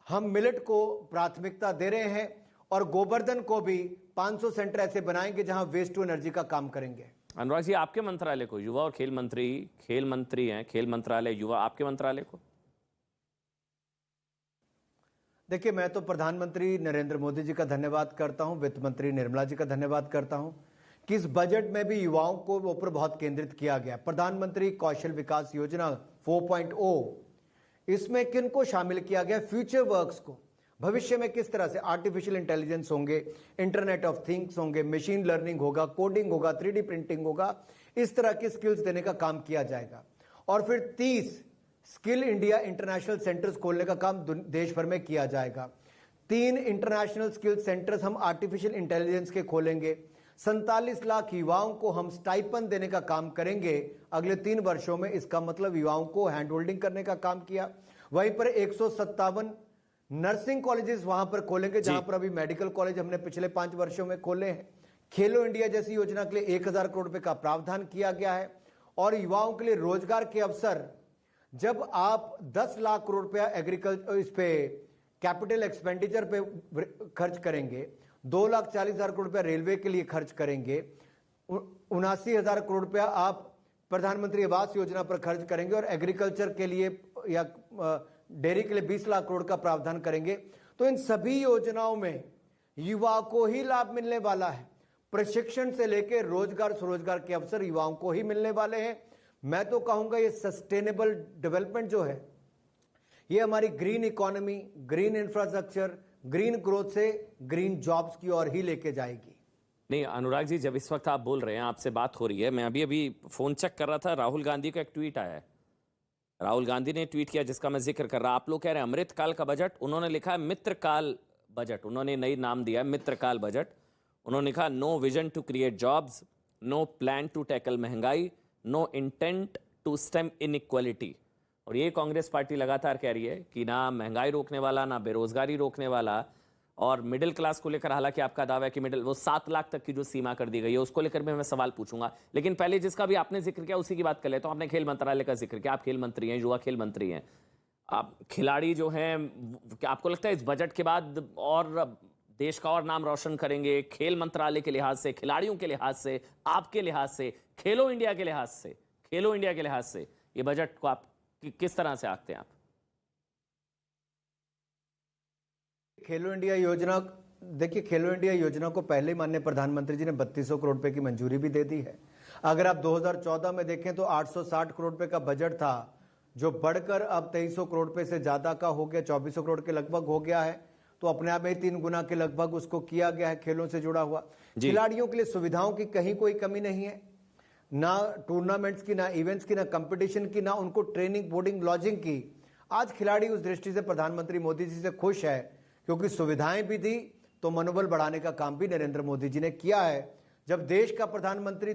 V: हम मिलेट को प्राथमिकता दे रहे हैं। और गोवर्धन को भी 500 सेंटर ऐसे बनाएंगे जहां वेस्ट टू एनर्जी का काम करेंगे।
A: अनुराग जी, आपके मंत्रालय को, युवा और खेल मंत्री हैं, खेल मंत्रालय, युवा, आपके मंत्रालय को?
V: देखिए, मैं तो प्रधानमंत्री नरेंद्र मोदी जी का धन्यवाद करता हूं, वित्त मंत्री निर्मला जी का धन्यवाद करता हूं कि इस बजट में भी युवाओं को ऊपर बहुत केंद्रित किया गया। प्रधानमंत्री कौशल विकास योजना 4.0, इसमें किन को शामिल किया गया? फ्यूचर वर्क्स को। भविष्य में किस तरह से आर्टिफिशियल इंटेलिजेंस होंगे, इंटरनेट ऑफ थिंग्स होंगे, मशीन लर्निंग होगा, कोडिंग होगा, 3D प्रिंटिंग होगा, इस तरह की स्किल्स देने का काम किया जाएगा। और फिर 30 स्किल इंडिया इंटरनेशनल सेंटर्स खोलने का काम देश भर में किया जाएगा। 3 इंटरनेशनल स्किल सेंटर्स हम आर्टिफिशियल इंटेलिजेंस के खोलेंगे। 47 लाख युवाओं को हम स्टाइपन देने का काम करेंगे अगले 3 वर्षों में। इसका मतलब युवाओं को हैंड होल्डिंग करने का काम किया। वहीं पर 157 नर्सिंग कॉलेजेस वहां पर खोलेंगे जहां पर अभी मेडिकल कॉलेज हमने पिछले 5 वर्षों में खोले हैं। खेलो इंडिया जैसी योजना के लिए 1000 करोड़ रुपए का प्रावधान किया गया है। और युवाओं के लिए रोजगार के अवसर, जब आप 10 लाख करोड़ रुपया एग्रीकल्चर इस पे कैपिटल एक्सपेंडिचर पे खर्च करेंगे, 2,40,000 करोड़ रुपया रेलवे के लिए खर्च करेंगे, 79,000 करोड़ रुपया आप प्रधानमंत्री आवास योजना पर खर्च करेंगे और एग्रीकल्चर के लिए या डेयरी के लिए 20 लाख करोड़ का प्रावधान करेंगे, तो इन सभी योजनाओं में युवा को ही लाभ मिलने वाला है। प्रशिक्षण से लेकर रोजगार स्वरोजगार के अवसर युवाओं को ही मिलने वाले हैं। मैं तो कहूंगा ये सस्टेनेबल डेवलपमेंट जो है, ये हमारी green economy, green infrastructure, green growth से ग्रीन जॉब्स की ओर ही लेके जाएगी।
A: नहीं अनुराग जी, जब इस वक्त आप बोल रहे हैं, आपसे बात हो रही है, मैं अभी फोन चेक कर रहा था, राहुल गांधी का एक ट्वीट आया है। राहुल गांधी ने ट्वीट किया जिसका मैं जिक्र कर रहा। आप लोग कह रहे हैं अमृतकाल का बजट, उन्होंने लिखा है मित्रकाल बजट। उन्होंने नई नाम दिया है मित्रकाल बजट। उन्होंने लिखा no vision to create jobs, no plan to tackle महंगाई, no intent to stem inequality. और ये कांग्रेस पार्टी लगातार कह रही है कि ना महंगाई रोकने वाला, ना बेरोजगारी रोकने वाला। और मिडिल क्लास को लेकर हालांकि आपका दावा है कि वो 7 लाख तक की जो सीमा कर दी गई है उसको लेकर भी मैं सवाल पूछूंगा, लेकिन पहले जिसका भी आपने जिक्र किया उसी की बात कर लेता हूं। आपने खेल मंत्रालय का जिक्र किया, आप खेल मंत्री हैं, युवा खेल मंत्री हैं। आप खिलाड़ी जो हैं, आपको लगता है इस बजट के बाद और देश का और नाम रोशन करेंगे खेल मंत्रालय के लिहाज से, खिलाड़ियों के लिहाज से, आपके लिहाज से, खेलो इंडिया के लिहाज से, खेलो इंडिया के लिहाज से ये बजट को आप किस तरह से आंकते हैं आप?
V: खेलो इंडिया योजना, देखिए खेलो इंडिया योजना को पहले ही माननीय प्रधानमंत्री जी ने 3200 करोड़ रुपए की मंजूरी भी दे दी है। अगर आप 2014 में देखें तो 860 करोड़ रुपए का बजट था, जो बढ़कर अब 2300 करोड़ रुपए से ज्यादा का हो गया, 2400 करोड़ के लगभग हो गया है। तो अपने आप में 3 गुना के लगभग उसको किया गया है खेलों से जुड़ा हुआ। खिलाड़ियों के लिए सुविधाओं की कहीं कोई कमी नहीं है, ना टूर्नामेंट्स की, ना इवेंट्स की, ना कंपटीशन की, ना उनको ट्रेनिंग, बोर्डिंग, लॉजिंग की। आज खिलाड़ी उस दृष्टि से प्रधानमंत्री मोदी जी से खुश है क्योंकि सुविधाएं भी दी तो मनोबल बढ़ाने का काम भी नरेंद्र मोदी जी ने किया है। जब देश का प्रधानमंत्री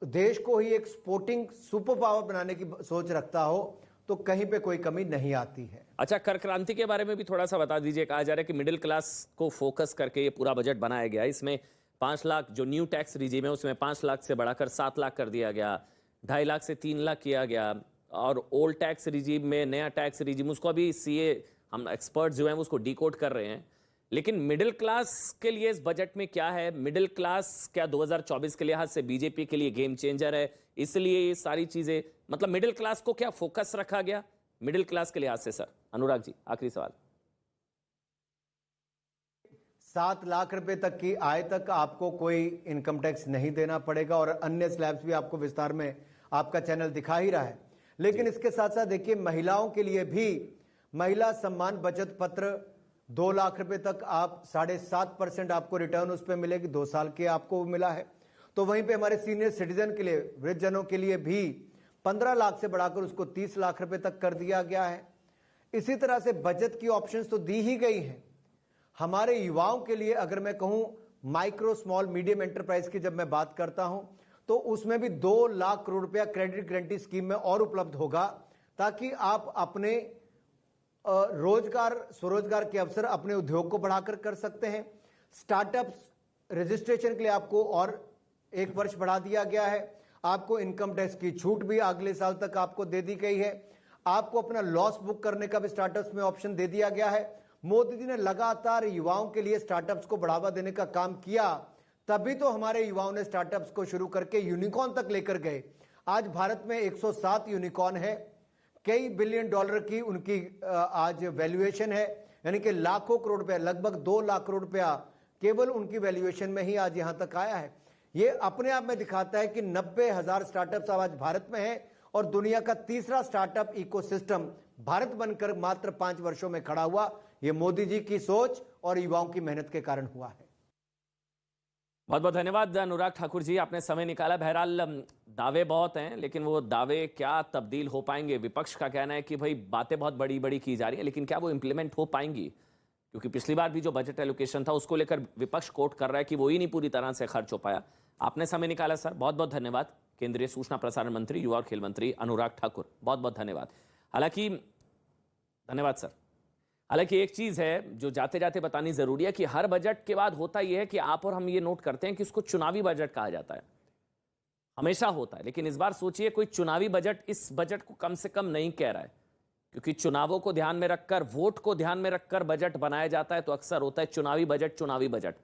V: देश को ही एक स्पोर्टिंग सुपर पावर बनाने की सोच रखता हो तो कहीं पे कोई कमी नहीं आती है।
A: अच्छा, कर क्रांति के बारे में भी थोड़ा सा बता दीजिए। कहा जा रहा है कि मिडिल क्लास को फोकस करके ये पूरा बजट बनाया गया। इसमें 5 लाख जो न्यू टैक्स रिजीम है उसमें 5 लाख से बढ़ाकर 7 लाख कर दिया गया, 2.5 लाख से 3 लाख किया गया। और ओल्ड टैक्स रिजीम में नया टैक्स रिजीम, उसको अभी सीए हम एक्सपर्ट जो हैं उसको डिकोड कर रहे हैं। लेकिन मिडिल क्लास के लिए इस बजट में क्या है? मिडिल क्लास क्या 2024 के लिहाज से बीजेपी के लिए गेम चेंजर है? इसलिए ये सारी चीजें, मतलब मिडिल क्लास को क्या फोकस रखा गया मिडिल क्लास के लिहाज से? सर अनुराग जी, आखिरी सवाल।
V: 7 लाख रुपए तक की आय तक आपको कोई इनकम टैक्स नहीं देना पड़ेगा और अन्य स्लैब्स भी आपको विस्तार में आपका चैनल दिखा ही रहा है। लेकिन इसके साथ साथ देखिए, महिलाओं के लिए भी महिला सम्मान बचत पत्र 2 लाख रुपए तक आप 7.5% आपको रिटर्न उस पर मिलेगी, 2 साल के आपको मिला है। तो वहीं पे हमारे सीनियर सिटीजन के लिए, वृद्ध जनों के लिए भी 15 लाख से बढ़ाकर उसको 30 लाख रुपए तक कर दिया गया है। इसी तरह से बचत की ऑप्शंस तो दी ही गई हैं। हमारे युवाओं के लिए अगर मैं कहूं माइक्रो स्मॉल मीडियम एंटरप्राइज की जब मैं बात करता हूं तो उसमें भी 2 लाख करोड़ रुपया क्रेडिट गारंटी स्कीम में और उपलब्ध होगा, ताकि आप अपने रोजगार स्वरोजगार के अवसर अपने उद्योग को बढ़ाकर कर सकते हैं। स्टार्टअप्स रजिस्ट्रेशन के लिए आपको और 1 वर्ष बढ़ा दिया गया है। आपको इनकम टैक्स की छूट भी अगले साल तक आपको दे दी गई है। आपको अपना लॉस बुक करने का भी स्टार्टअप्स में ऑप्शन दे दिया गया है। मोदी जी ने लगातार युवाओं के लिए स्टार्टअप्स को बढ़ावा देने का काम किया, तभी तो हमारे युवाओं ने स्टार्टअप्स को शुरू करके यूनिकॉर्न तक लेकर गए। आज भारत में 107 यूनिकॉर्न है, कई बिलियन डॉलर की उनकी आज वैल्यूएशन है, यानी कि लाखों करोड़ रुपया, लगभग 2 लाख करोड़ रुपया केवल उनकी वैल्यूएशन में ही आज यहां तक आया है। ये अपने आप में दिखाता है कि 90,000 स्टार्टअप्स आज भारत में है और दुनिया का तीसरा स्टार्टअप इकोसिस्टम भारत बनकर मात्र 5 वर्षों में खड़ा हुआ। ये मोदी जी की सोच और युवाओं की मेहनत के कारण हुआ है।
A: बहुत बहुत धन्यवाद अनुराग ठाकुर जी, आपने समय निकाला। बहरहाल दावे बहुत हैं, लेकिन वो दावे क्या तब्दील हो पाएंगे? विपक्ष का कहना है कि भाई बातें बहुत बड़ी बड़ी की जा रही है, लेकिन क्या वो इंप्लीमेंट हो पाएंगी? क्योंकि पिछली बार भी जो बजट एलोकेशन था उसको लेकर विपक्ष कोट कर रहा है कि वो ही नहीं पूरी तरह से खर्च हो पाया। आपने समय निकाला सर, बहुत बहुत धन्यवाद। केंद्रीय सूचना प्रसारण मंत्री, युवा और खेल मंत्री अनुराग ठाकुर, बहुत बहुत धन्यवाद। हालांकि धन्यवाद सर। हालांकि एक चीज है जो जाते जाते बतानी जरूरी है कि हर बजट के बाद होता यह है कि आप और हम ये नोट करते हैं कि उसको चुनावी बजट कहा जाता है, हमेशा होता है। लेकिन इस बार सोचिए कोई चुनावी बजट इस बजट को कम से कम नहीं कह रहा है, क्योंकि चुनावों को ध्यान में रखकर, वोट को ध्यान में रखकर बजट बनाया जाता है तो अक्सर होता है चुनावी बजट चुनावी बजट।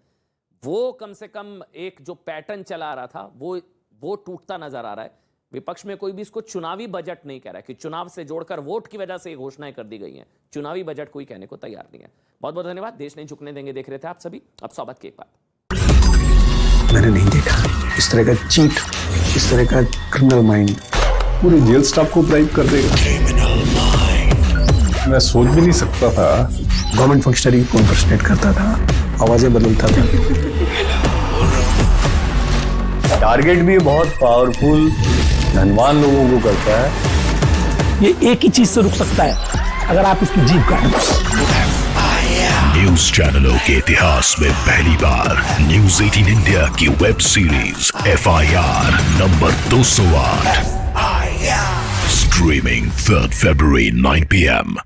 A: वो कम से कम एक जो पैटर्न चला आ रहा था वो टूटता नजर आ रहा है। विपक्ष में कोई भी इसको चुनावी बजट नहीं कह रहा है कि चुनाव से जोड़कर वोट की वजह से ये घोषणाएं कर दी गई हैं। चुनावी बजट कोई कहने को तैयार नहीं है। बहुत बहुत धन्यवाद। देश नहीं झुकने देंगे देख रहे थे आप सभी। अब सोबत की एक बात,
I: मैंने नहीं देखा इस तरह का चीट, इस तरह का क्रिमिनल माइंड पूरे जेल स्टाफ को ब्राइब कर देगा। मैं सोच भी नहीं सकता था। गवर्नमेंट फंक्शनरी को इम्पर्सनेट करता था, आवाजें बदलता था। टारगेट भी बहुत पावरफुल धनवान लोगों को करता है।
M: ये एक ही चीज से रुक सकता है, अगर आप इसकी जीभ काट दो।
N: न्यूज चैनलों के इतिहास में पहली बार न्यूज 18 इंडिया की web series FIR number 208 streaming 3rd February 9 PM